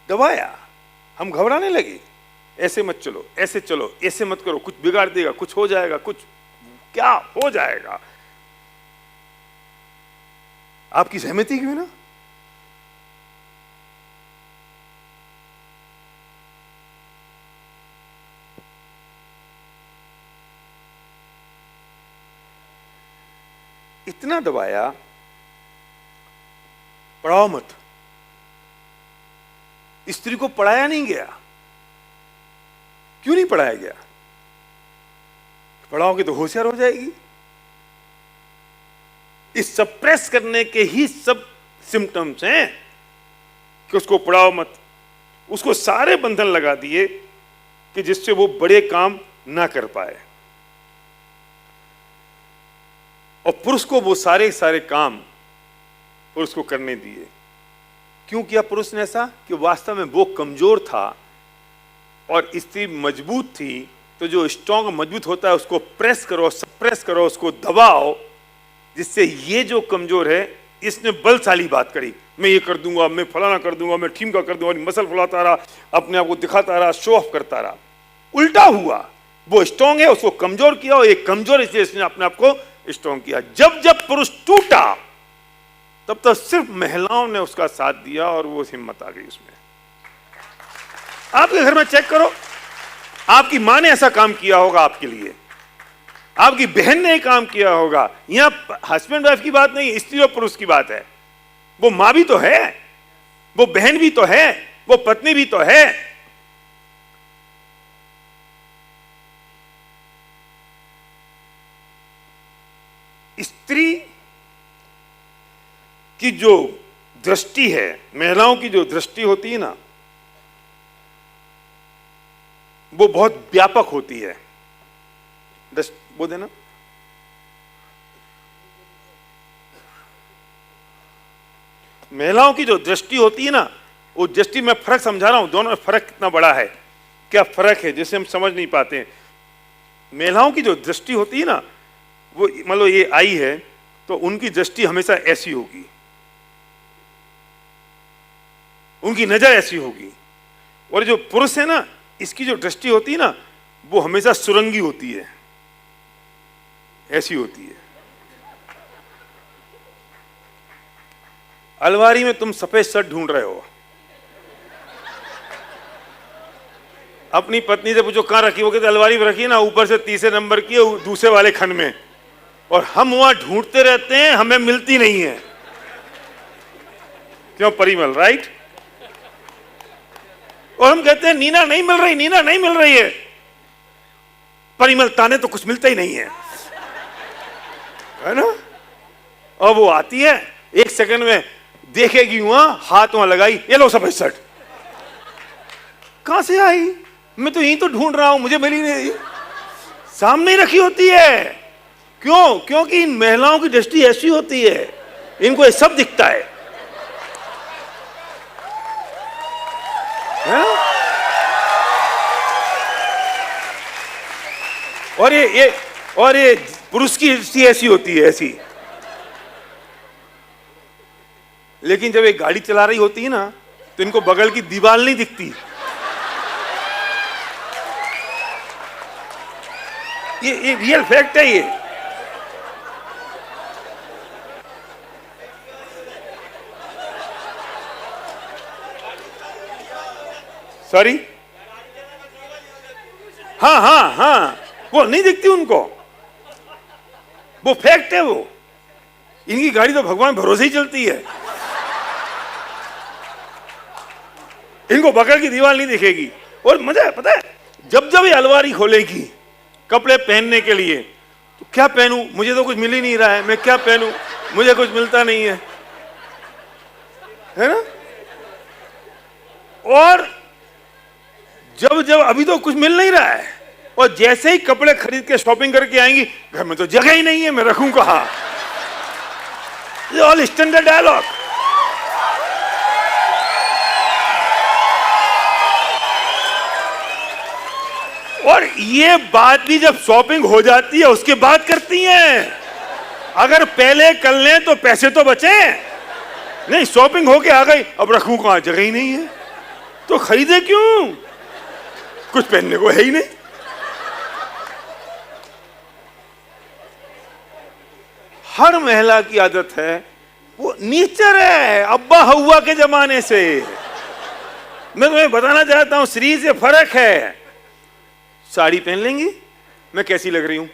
दबाया, हम घबराने लगे, ऐसे मत चलो, ऐसे चलो, ऐसे मत करो, कुछ बिगाड़ देगा, कुछ हो जाएगा, कुछ क्या हो जाएगा आपकी सहमति के बिना। इतना दबाया, पढ़ाओ मत। स्त्री को पढ़ाया नहीं गया। क्यों नहीं पढ़ाया गया? पढ़ाओगे तो होशियार हो जाएगी। इस सप्रेस करने के ही सब सिम्टम्स हैं कि उसको पढ़ाओ मत। उसको सारे बंधन लगा दिए कि जिससे वो बड़े काम ना कर पाए, और पुरुष को वो सारे सारे काम पुरुष को करने दिए। क्यों किया पुरुष ने ऐसा? कि वास्तव में वो कमजोर था और स्त्री मजबूत थी। तो जो स्ट्रांग मजबूत होता है उसको प्रेस करो, सप्रेस करो, उसको दबाओ, जिससे ये जो कमजोर है इसने बलशाली बात करी, मैं ये कर दूंगा, मैं फलाना कर दूंगा, मैं ठीमका कर दूंगा, मसल फुलाता रहा, अपने आप को दिखाता रहा, शो ऑफ करता रहा। उल्टा हुआ, वो स्ट्रांग है उसको कमजोर किया, और एक कमजोर इसलिए इसने अपने आप को स्ट्रांग किया। जब जब पुरुष टूटा तब तक सिर्फ महिलाओं ने उसका साथ दिया और वो हिम्मत आ गई उसमें। आपके घर में चेक करो, आपकी मां ने ऐसा काम किया होगा आपके लिए, आपकी बहन ने काम किया होगा। यहां हस्बैंड वाइफ की बात नहीं, स्त्री और पुरुष की बात है। वो मां भी तो है, वो बहन भी तो है, वो पत्नी भी तो है। स्त्री की जो दृष्टि है, महिलाओं की जो दृष्टि होती है ना, वो बहुत व्यापक होती है। वो देना, महिलाओं की जो दृष्टि होती है ना, वो दृष्टि में फर्क समझा रहा हूं, दोनों में फर्क कितना बड़ा है, क्या फर्क है जिसे हम समझ नहीं पाते हैं। महिलाओं की जो दृष्टि होती है ना, वो मान लो ये आई है तो उनकी दृष्टि हमेशा ऐसी होगी, उनकी नजर ऐसी होगी। और जो पुरुष है ना, इसकी जो दृष्टि होती है ना, वो हमेशा सुरंगी होती है, ऐसी होती है। अलमारी में तुम सफेद शर्ट ढूंढ रहे हो, अपनी पत्नी से पूछो कहां रखी, वो कहते अलमारी में रखी ना, ऊपर से तीसरे नंबर की दूसरे वाले खंड में, और हम वहां ढूंढते रहते हैं, हमें मिलती नहीं है। क्यों परिमल, राइट? और हम कहते हैं नीना नहीं मिल रही, नीना नहीं मिल रही है। परिमल ताने तो कुछ मिलता ही नहीं है ना? और वो आती है, एक सेकंड में देखेगी, वहां हाथ वहां लगाई, ये लो सफेद शर्ट। कहां से आई? मैं तो यहीं तो ढूंढ रहा हूं, मुझे मिली नहीं। सामने ही रखी होती है। क्यों? क्योंकि इन महिलाओं की दृष्टि ऐसी होती है, इनको ये सब दिखता है। और ये पुरुष की दृष्टि ऐसी होती है, ऐसी। लेकिन जब एक गाड़ी चला रही होती है ना, तो इनको बगल की दीवार नहीं दिखती। ये रियल फैक्ट है ये। सॉरी, हाँ हाँ हाँ, वो नहीं दिखती उनको, वो फैक्ट है। वो इनकी गाड़ी तो भगवान भरोसे ही चलती है, इनको बगल की दीवार नहीं दिखेगी। और मजा है, पता है, जब जब ये अलमारी खोलेगी कपड़े पहनने के लिए, तो क्या पहनूं, मुझे तो कुछ मिल ही नहीं रहा है, मैं क्या पहनूं, मुझे कुछ मिलता नहीं है, है ना? और जब जब अभी तो कुछ मिल नहीं रहा है, और जैसे ही कपड़े खरीद के शॉपिंग करके आएंगी, घर में तो जगह ही नहीं है, मैं रखूं कहां? ये ऑल स्टैंडर्ड डायलॉग। और ये बात भी जब शॉपिंग हो जाती है उसके बाद करती हैं। अगर पहले कर लें तो पैसे तो बचे, नहीं शॉपिंग होके आ गई, अब रखूं कहां, जगह ही नहीं है, तो खरीदे क्यों, कुछ पहनने को है ही नहीं। हर महिला की आदत है, वो नेचर है, अब्बा हव्वा के जमाने से। मैं तुम्हें बताना चाहता हूं, सीरीज से फर्क है। साड़ी पहन लेंगी, मैं कैसी लग रही हूं।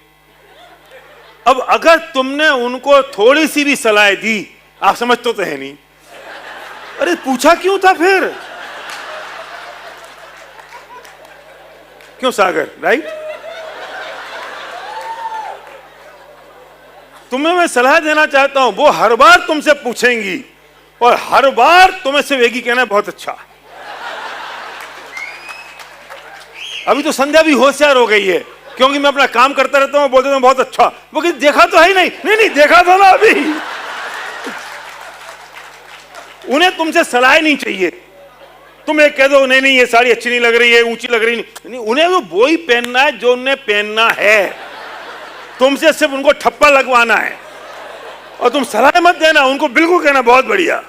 अब अगर तुमने उनको थोड़ी सी भी सलाह दी, आप समझते तो है नहीं, अरे पूछा क्यों था फिर? क्यों सागर, राइट? तुम्हें मैं सलाह देना चाहता हूं, वो हर बार तुमसे पूछेंगी और हर बार तुम्हें सिर्फ एक ही कहना है, बहुत अच्छा। अभी तो संध्या भी होशियार हो गई है, क्योंकि मैं अपना काम करता रहता हूं, बोलते हूं बहुत अच्छा। वो कि देखा तो है ही नहीं, नहीं नहीं देखा था ना अभी। उन्हें तुमसे सलाह नहीं चाहिए, तुम एक कह दो नहीं नहीं ये साड़ी अच्छी नहीं लग रही है, ऊंची लग रही नहीं, उन्हें तो वो ही पहनना है जो उन्हें पहनना है। तुमसे सिर्फ उनको ठप्पा लगवाना है, और तुम सलाह मत देना, उनको बिल्कुल कहना बहुत बढ़िया।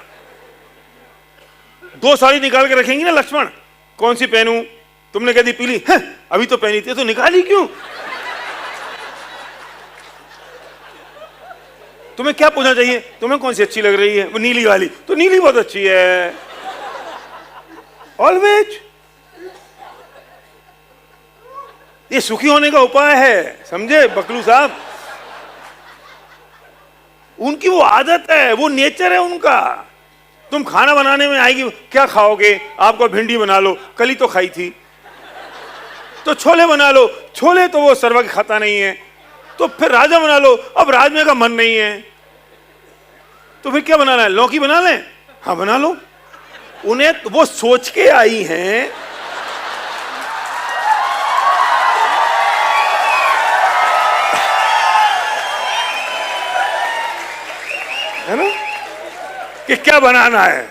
दो साड़ी निकाल के रखेंगी ना लक्ष्मण, कौन सी पहनूं, तुमने कह दी पीली, है अभी तो पहनी थी, तो निकाली क्यों? तुम्हें क्या पूछना चाहिए, तुम्हें कौन सी अच्छी लग रही है? वो नीली वाली, तो नीली बहुत अच्छी है। ऑलवेज ये सुखी होने का उपाय है, समझे बकलू साहब? उनकी वो आदत है, वो नेचर है उनका। तुम खाना बनाने में आएगी, क्या खाओगे? आपको भिंडी बना लो, कल ही तो खाई थी। तो छोले बना लो, छोले तो वो सर्वज्ञ खाता नहीं है, तो फिर राजमा बना लो, अब राजमे का मन नहीं है, तो फिर क्या बनाना है? लौकी बना लें? हाँ बना लो। उन्हें वो सोच के आई हैं, है ना, कि क्या बनाना है।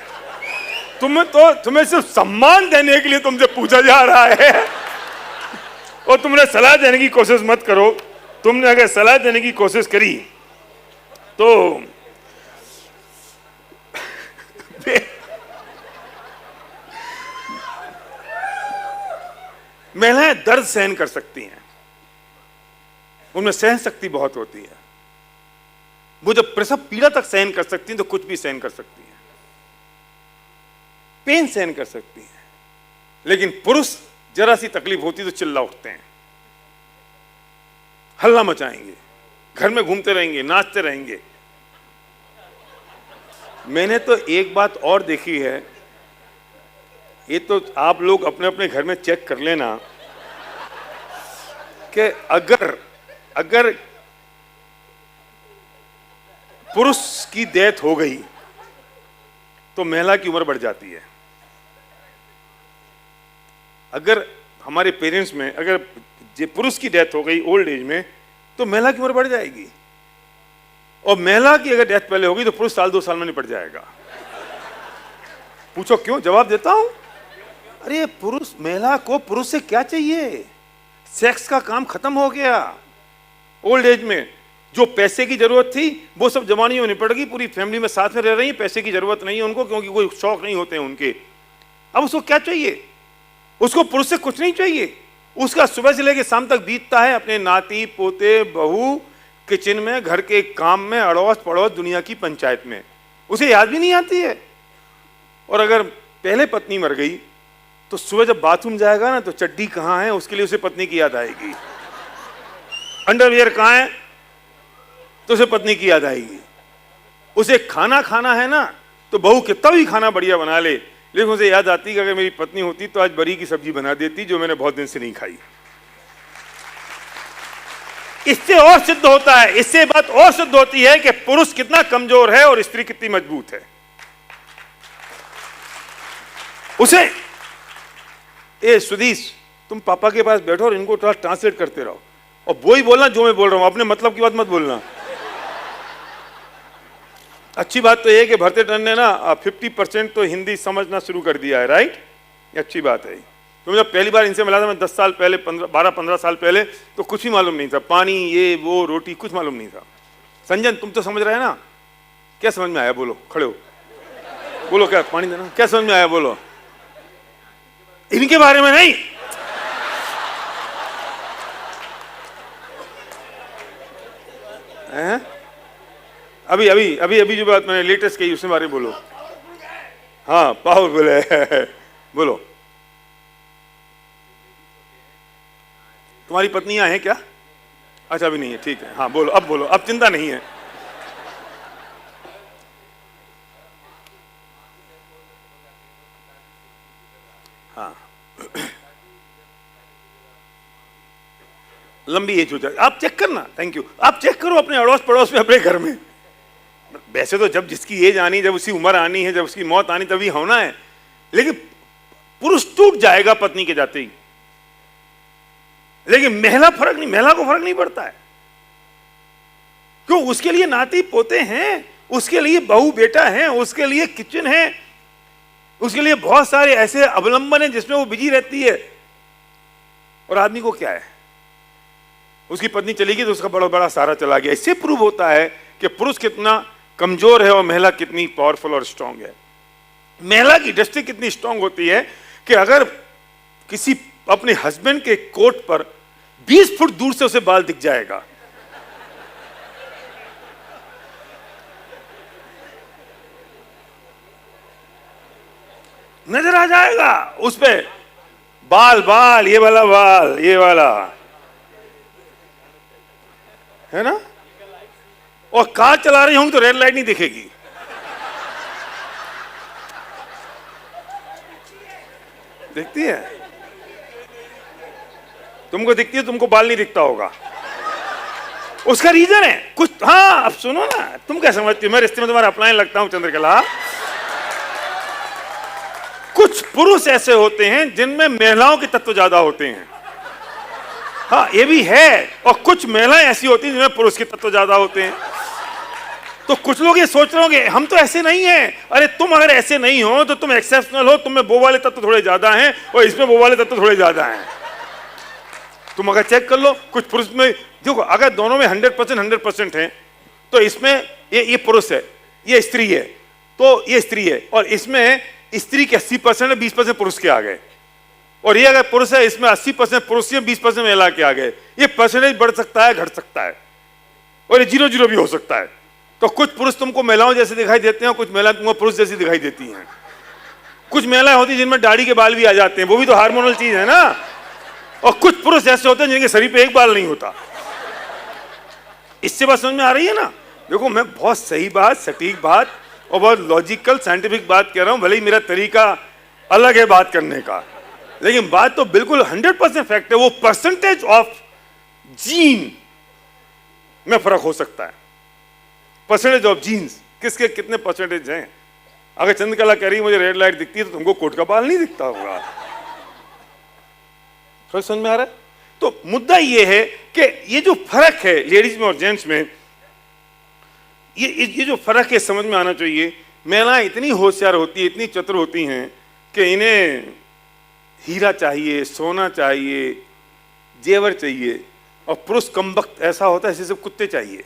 तुम्हें सिर्फ सम्मान देने के लिए तुमसे पूछा जा रहा है, और तुमने सलाह देने की कोशिश मत करो। तुमने अगर सलाह देने की कोशिश करी तो महिलाएं दर्द सहन कर सकती हैं, उनमें सहन शक्ति बहुत होती है। वो जब प्रसव पीड़ा तक सहन कर सकती हैं तो कुछ भी सहन कर सकती हैं। पेन सहन कर सकती हैं, लेकिन पुरुष जरा सी तकलीफ होती तो चिल्ला उठते हैं, हल्ला मचाएंगे, घर में घूमते रहेंगे, नाचते रहेंगे। मैंने तो एक बात और देखी है, ये तो आप लोग अपने अपने घर में चेक कर लेना कि अगर पुरुष की डेथ हो गई तो महिला की उम्र बढ़ जाती है। अगर हमारे पेरेंट्स में अगर पुरुष की डेथ हो गई ओल्ड एज में तो महिला की उम्र बढ़ जाएगी, और महिला की अगर डेथ पहले होगी तो पुरुष साल 2 साल में निपट जाएगा। पूछो क्यों? जवाब देता हूं। अरे महिला को पुरुष से क्या चाहिए? सेक्स का काम खत्म हो गया। ओल्ड एज में जो पैसे की जरूरत थी वो सब जवानी में निपट गई, पूरी फैमिली में साथ में रह रही है, पैसे की जरूरत नहीं है उनको, क्योंकि कोई शौक नहीं होते हैं उनके। अब उसको क्या चाहिए? उसको पुरुष से कुछ नहीं चाहिए। उसका सुबह से लेकर शाम तक बीतता है अपने नाती पोते बहू, किचन में, घर के काम में, अड़ोस पड़ोस, दुनिया की पंचायत में, उसे याद भी नहीं आती है। और अगर पहले पत्नी मर गई तो सुबह जब बाथरूम जाएगा ना तो चड्डी कहाँ है उसके लिए उसे पत्नी की याद आएगी, अंडरवियर कहाँ है तो उसे पत्नी की याद आएगी। उसे खाना खाना है ना तो बहू कितना भी खाना बढ़िया बना ले, लेकिन उसे याद आती कि अगर मेरी पत्नी होती तो आज बरी की सब्जी बना देती जो मैंने बहुत दिन से नहीं खाई। इससे और सिद्ध होता है, इससे बात और सिद्ध होती है कि पुरुष कितना कमजोर है और स्त्री कितनी मजबूत है। उसे सुधीश तुम पापा के पास बैठो और इनको थोड़ा ट्रांसलेट करते रहो, और वो ही बोलना जो मैं बोल रहा हूं, अपने मतलब की बात मत बोलना। अच्छी बात तो यह है कि भरते टन ने ना 50% तो हिंदी समझना शुरू कर दिया है, राइट? ये अच्छी बात है। तो जब पहली बार इनसे मिला था मैं 10 साल पहले, 12-15 साल पहले, तो कुछ भी मालूम नहीं था, पानी ये वो रोटी कुछ मालूम नहीं था। संजन तुम तो समझ रहे हैं ना? क्या समझ में आया? बोलो, खड़े हो, बोलो क्या पानी देना, क्या समझ में आया? बोलो। इनके बारे में नहीं, अभी अभी अभी अभी जो बात मैंने लेटेस्ट कही उसके बारे में बोलो। हाँ पावरफुल है। बोलो। तुम्हारी पत्नियां हैं क्या? अच्छा अभी नहीं है, ठीक है। हाँ बोलो, अब बोलो, अब चिंता नहीं है। हाँ लंबी एज हो जाए, आप चेक करना, थैंक यू, आप चेक करो अपने अड़ोस पड़ोस में, अपने घर में। वैसे तो जब जिसकी एज आनी, जब उसकी उम्र आनी है, जब उसकी मौत आनी तभी होना है, लेकिन पुरुष टूट जाएगा पत्नी के जाते ही, लेकिन महिला को फर्क नहीं पड़ता है। क्यों? उसके लिए नाती पोते हैं, उसके लिए बहू बेटा है, उसके लिए किचन है, उसके लिए बहुत सारे ऐसे अवलंबन है जिसमें वो बिजी रहती है। और आदमी को क्या है? उसकी पत्नी चली गई तो उसका बड़ा बड़ा सारा चला गया। इससे प्रूव होता है कि पुरुष कितना कमजोर है और महिला कितनी पावरफुल और स्ट्रांग है। महिला की दृष्टि कितनी स्ट्रांग होती है कि अगर किसी अपने हस्बैंड के कोट पर 20 फुट दूर से उसे बाल दिख जाएगा, नजर आ जाएगा उस पे, बाल ये वाला बाल, ये वाला है ना। और कार चला रही होंगी तो रेड लाइट नहीं दिखेगी। दिखती है? तुमको दिखती है, तुमको बाल नहीं दिखता होगा। उसका रीजन है कुछ। हाँ अब सुनो ना, तुम क्या समझती हो, मैं रिश्ते में तुम्हारा अपलाइन लगता हूं चंद्रकला। कुछ पुरुष ऐसे होते हैं जिनमें महिलाओं के तत्व ज्यादा होते हैं, हाँ ये भी है, और कुछ महिलाएं ऐसी होती हैं जिनमें पुरुष के तत्व ज्यादा होते हैं। तो कुछ लोग ये सोच रहे होंगे हम तो ऐसे नहीं हैं। अरे तुम अगर ऐसे नहीं हो तो तुम एक्सेप्शनल हो, तुम में वो वाले तत्व थोड़े ज्यादा हैं और इसमें वो वाले तत्व थोड़े ज्यादा हैं। तुम अगर चेक कर लो, कुछ पुरुष में देखो, अगर दोनों में 100% है तो इसमें ये पुरुष है, ये स्त्री है, तो ये स्त्री है, और इसमें स्त्री के 80% है, 20% पुरुष के आ गए। और ये अगर पुरुष है, इसमें 80% पुरुष है, 20% महिला के आ गए। ये परसेंटेज बढ़ सकता है, घट सकता है, और ये 0-0 भी हो सकता है। तो कुछ पुरुष तुमको महिलाओं जैसे दिखाई देते हैं, कुछ महिलाएं तुमको पुरुष जैसी दिखाई देती हैं। कुछ महिलाएं होती जिनमें दाढ़ी के बाल भी आ जाते हैं, वो भी तो हार्मोनल चीज है ना। और कुछ पुरुष ऐसे होते हैं जिनके शरीर पे एक बाल नहीं होता। इससे बात समझ में आ रही है ना। देखो मैं बहुत सही बात, सटीक बात और बहुत लॉजिकल साइंटिफिक बात कह रहा हूं, भले ही मेरा तरीका अलग है बात करने का, लेकिन बात तो बिल्कुल 100% फैक्ट है। वो परसेंटेज ऑफ जीन में फर्क हो सकता है। परसेंटेज ऑफ जीन्स किसके कितने परसेंटेज हैं। अगर चंद्रकला कह रही मुझे रेड लाइट दिखती है तो तुमको कोट का बाल नहीं दिखता होगा। समझ में आ रहा है। तो मुद्दा ये है कि ये जो फर्क है लेडीज में और जेंट्स में, ये जो फर्क है समझ में आना चाहिए। महिलाएं इतनी होशियार होती है, इतनी चतुर होती हैं कि इन्हें हीरा चाहिए, सोना चाहिए, जेवर चाहिए, और पुरुष कमबख्त ऐसा होता है जैसे कुत्ते चाहिए।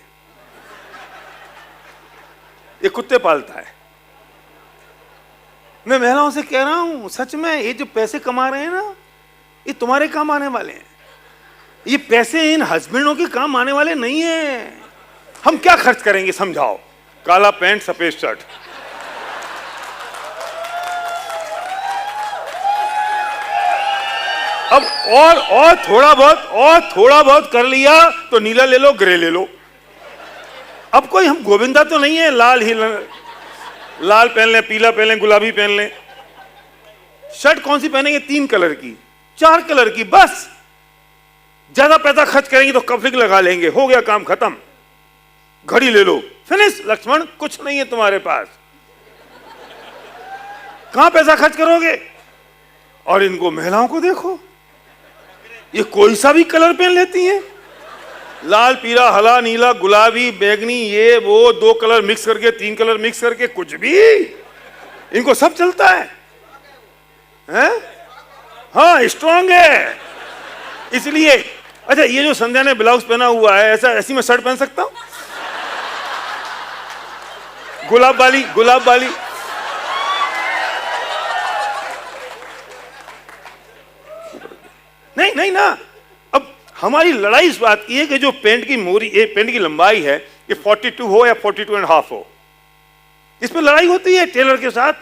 ये कुत्ते पालता है। मैं महिलाओं से कह रहा हूं सच में, ये जो पैसे कमा रहे हैं ना, ये तुम्हारे काम आने वाले हैं। ये पैसे इन हस्बैंडों के काम आने वाले नहीं है। हम क्या खर्च करेंगे समझाओ। काला पैंट सफेद शर्ट, अब और थोड़ा बहुत कर लिया तो नीला ले लो, ग्रे ले लो। अब कोई हम गोविंदा तो नहीं है, लाल पहन लें, पीला पहन लें, गुलाबी पहन लें। शर्ट कौन सी पहनेंगे? 3 कलर की, 4 कलर की, बस। ज्यादा पैसा खर्च करेंगे तो कफलिक लगा लेंगे, हो गया काम खत्म। घड़ी ले लो, फिनिश। लक्ष्मण कुछ नहीं है तुम्हारे पास, कहां पैसा खर्च करोगे? और इनको महिलाओं को देखो, ये कोई सा भी कलर पहन लेती हैं। लाल, पीला, हरा, नीला, गुलाबी, बैगनी, ये वो 2 कलर मिक्स करके, 3 कलर मिक्स करके, कुछ भी इनको सब चलता है, हैं? हाँ, स्ट्रांग है इसलिए। अच्छा, ये जो संध्या ने ब्लाउज पहना हुआ है, ऐसी मैं शर्ट पहन सकता हूं? गुलाब वाली नहीं ना। अब हमारी लड़ाई इस बात की है कि जो पेंट की मोरी, ये पेंट की लंबाई है, ये 42 हो या 42.5 हो, इस पर लड़ाई होती है टेलर के साथ।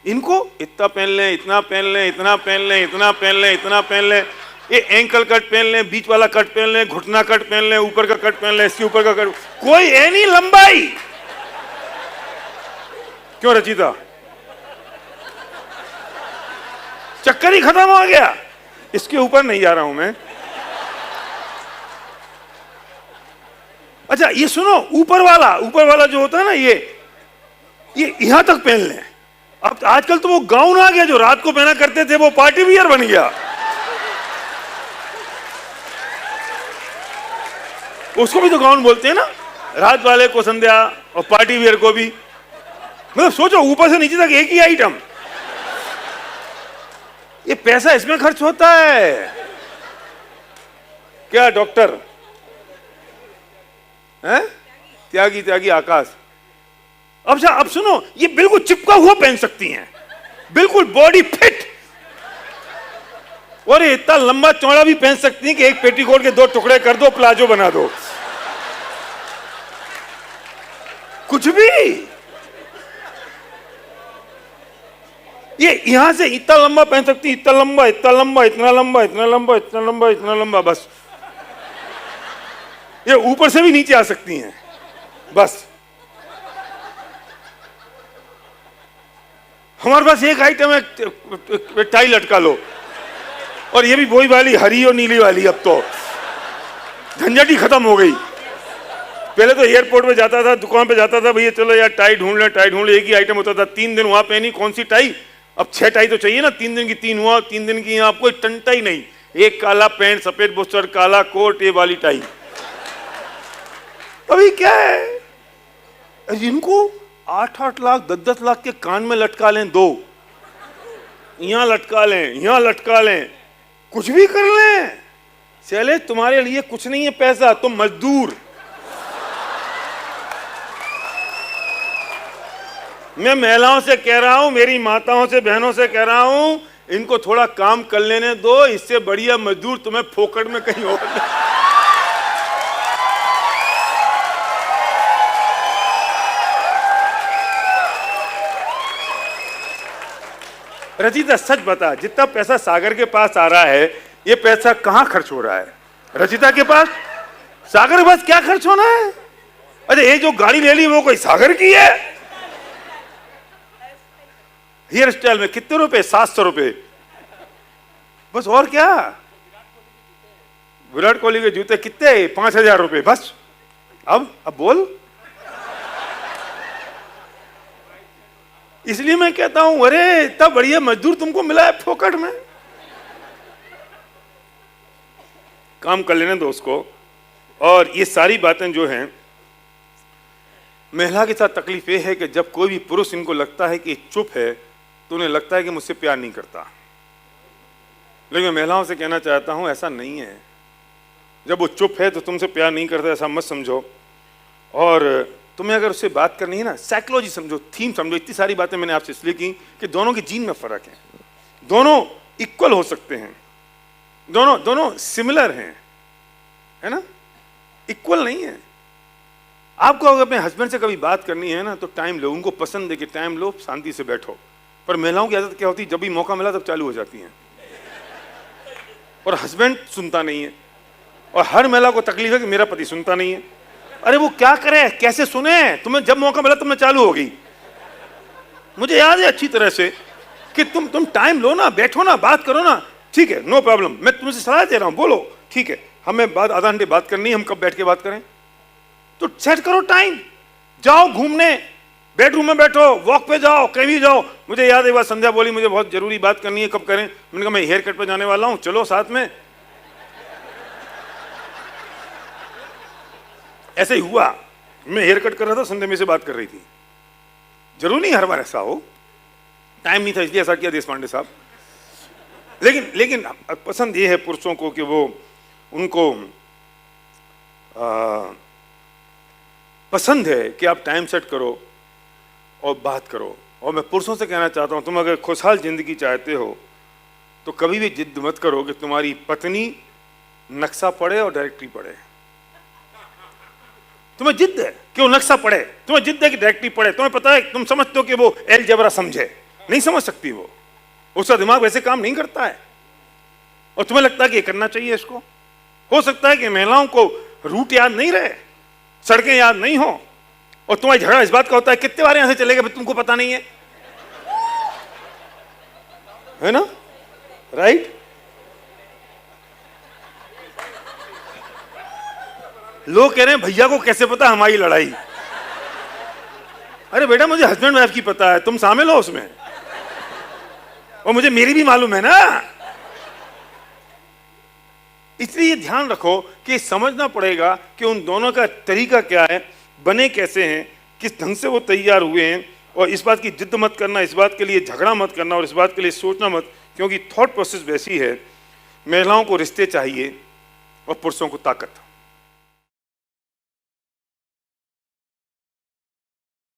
इनको इतना पहन लें, इतना पहन लें, इतना पहन लें, इतना पहन लें, इतना पहन लें, ये एंकल कट पहन लें, बीच वाला कट पहन लें, घुटना कट पहन लें, ऊपर का कट पहन लें, इसके ऊपर का कट, कोई है नहीं लंबाई। क्यों रचिता, चक्कर ही खत्म हो गया। इसके ऊपर नहीं जा रहा हूं मैं। अच्छा ये सुनो, ऊपर वाला जो होता है ना, ये यहां तक पहन लें। अब आजकल तो वो गाउन आ गया, जो रात को पहना करते थे वो पार्टी वियर बन गया। उसको भी तो गाउन बोलते हैं ना, रात वाले को संध्या, और पार्टी वियर को भी। मतलब सोचो, ऊपर से नीचे तक एक ही आइटम। ये पैसा इसमें खर्च होता है क्या डॉक्टर? हैं? त्यागी आकाश। अब सुनो, ये बिल्कुल चिपका हुआ पहन सकती हैं, बिल्कुल बॉडी फिट। और इतना लंबा चौड़ा भी पहन सकती हैं कि एक पेटीकोट के 2 टुकड़े कर दो, प्लाजो बना दो, कुछ भी। ये यहां से इतना लंबा पहन सकती, इतना लंबा, इतना लंबा, इतना लंबा, इतना लंबा, इतना लंबा, इतना लंबा, बस। ये ऊपर से भी नीचे आ सकती हैं, बस। हमारे पास एक आइटम है, टाई लटका लो, और ये भी वही वाली, हरी और नीली वाली। अब तो झंझट ही खत्म हो गई। पहले तो एयरपोर्ट पे जाता था, दुकान पे जाता था, भैया चलो यार टाई ढूंढ ले, एक ही आइटम होता था। 3 दिन वहां पहनी, कौन सी टाई? अब 6 टाई तो चाहिए ना, 3 दिन की 3 हुआ, 3 दिन की यहाँ कोई टंटा ही नहीं। एक काला पैंट, सफेद बुस्टर, काला कोट, ये वाली टाई। अभी क्या है, इनको 8-8 लाख 10-10 लाख के कान में लटका लें, 2 यहां लटका लें, यहां लटका लें, कुछ भी कर लें। चले, तुम्हारे लिए कुछ नहीं है पैसा, तुम मजदूर। मैं महिलाओं से कह रहा हूं, मेरी माताओं से, बहनों से कह रहा हूं, इनको थोड़ा काम कर लेने दो। इससे बढ़िया मजदूर तुम्हें फोकट में कहीं और। रचिता सच बता, जितना पैसा सागर के पास आ रहा है, ये पैसा कहां खर्च हो रहा है? रचिता के पास? सागर के पास क्या खर्च होना है? अरे ये जो गाड़ी ले ली वो कोई सागर की है? हेयर स्टाइल में कितने रुपए? 700 रुपए बस। और क्या? विराट कोहली के जूते कितने? 5000 रुपए बस। अब बोल। इसलिए मैं कहता हूं, अरे इतना बढ़िया मजदूर तुमको मिला है फोकट में, काम कर लेने दो उसको। और ये सारी बातें जो हैं, महिला के साथ तकलीफ ये है कि जब कोई भी पुरुष इनको लगता है कि चुप है तो उन्हें लगता है कि मुझसे प्यार नहीं करता। लेकिन मैं महिलाओं से कहना चाहता हूं, ऐसा नहीं है। जब वो चुप है तो तुमसे प्यार नहीं करता, ऐसा मत समझो। और तुम्हें अगर उससे बात करनी है ना, साइकोलॉजी समझो, थीम समझो। इतनी सारी बातें मैंने आपसे इसलिए की कि दोनों के जीन में फर्क है, दोनों इक्वल हो सकते हैं, दोनों सिमिलर हैं, है ना, इक्वल नहीं है। आपको अगर अपने हस्बैंड से कभी बात करनी है ना तो टाइम लो, उनको पसंद है कि टाइम लो, शांति से बैठो। पर महिलाओं की आदत क्या होती है, जब भी मौका मिला तब चालू हो जाती हैं, और हस्बैंड सुनता नहीं है। और हर महिला को तकलीफ है कि मेरा पति सुनता नहीं है। अरे वो क्या करे, कैसे सुने? तुम्हें जब मौका मिला तुम चालू हो गई। मुझे याद है अच्छी तरह से कि तुम टाइम लो ना, बैठो ना, बात करो ना। ठीक है, नो प्रॉब्लम, मैं तुमसे सलाह दे रहा हूं, बोलो। ठीक है, हमें बात आधा घंटे बात करनी है, हम कब बैठ के बात करें? तो सेट करो टाइम, जाओ घूमने, बेडरूम में बैठो, वॉक पे जाओ, कहीं भी जाओ। मुझे याद है एक बार संध्या बोली मुझे बहुत जरूरी बात करनी है, कब करें? मैंने कहा मैं हेयर कट पे जाने वाला हूं, चलो साथ में। ऐसे ही हुआ, मैं हेयर कट कर रहा था, संध्या में से बात कर रही थी। जरूर नहीं हर बार ऐसा हो, टाइम नहीं था इसलिए ऐसा किया देश पांडे साहब। लेकिन पसंद ये है पुरुषों को कि वो उनको पसंद है कि आप टाइम सेट करो और बात करो। और मैं पुरुषों से कहना चाहता हूं, तुम अगर खुशहाल जिंदगी चाहते हो तो कभी भी जिद मत करो कि तुम्हारी पत्नी नक्शा पढ़े और डायरेक्टरी पढ़े। तुम्हें जिद है कि वो नक्शा पढ़े, तुम्हें जिद है कि डायरेक्टरी पढ़े। तुम्हें पता है, तुम समझते हो कि वो अलजेब्रा समझे, नहीं समझ सकती वो, उसका दिमाग वैसे काम नहीं करता है। और तुम्हें लगता है कि ये करना चाहिए इसको। हो सकता है कि महिलाओं को रूट याद नहीं रहे, सड़कें याद नहीं हो, और तुम्हारा झगड़ा इस बात का होता है कितने बार यहां से चले गए तुमको पता नहीं है ना? राइट? लोग कह रहे हैं भैया को कैसे पता हमारी लड़ाई? अरे बेटा, मुझे हस्बैंड वाइफ की पता है, तुम शामिल हो उसमें, और मुझे मेरी भी मालूम है ना। इसलिए ध्यान रखो कि समझना पड़ेगा कि उन दोनों का तरीका क्या है, बने कैसे हैं, किस ढंग से वो तैयार हुए हैं। और इस बात की जिद मत करना, इस बात के लिए झगड़ा मत करना, और इस बात के लिए सोचना मत, क्योंकि थॉट प्रोसेस वैसी है। महिलाओं को रिश्ते चाहिए और पुरुषों को ताकत।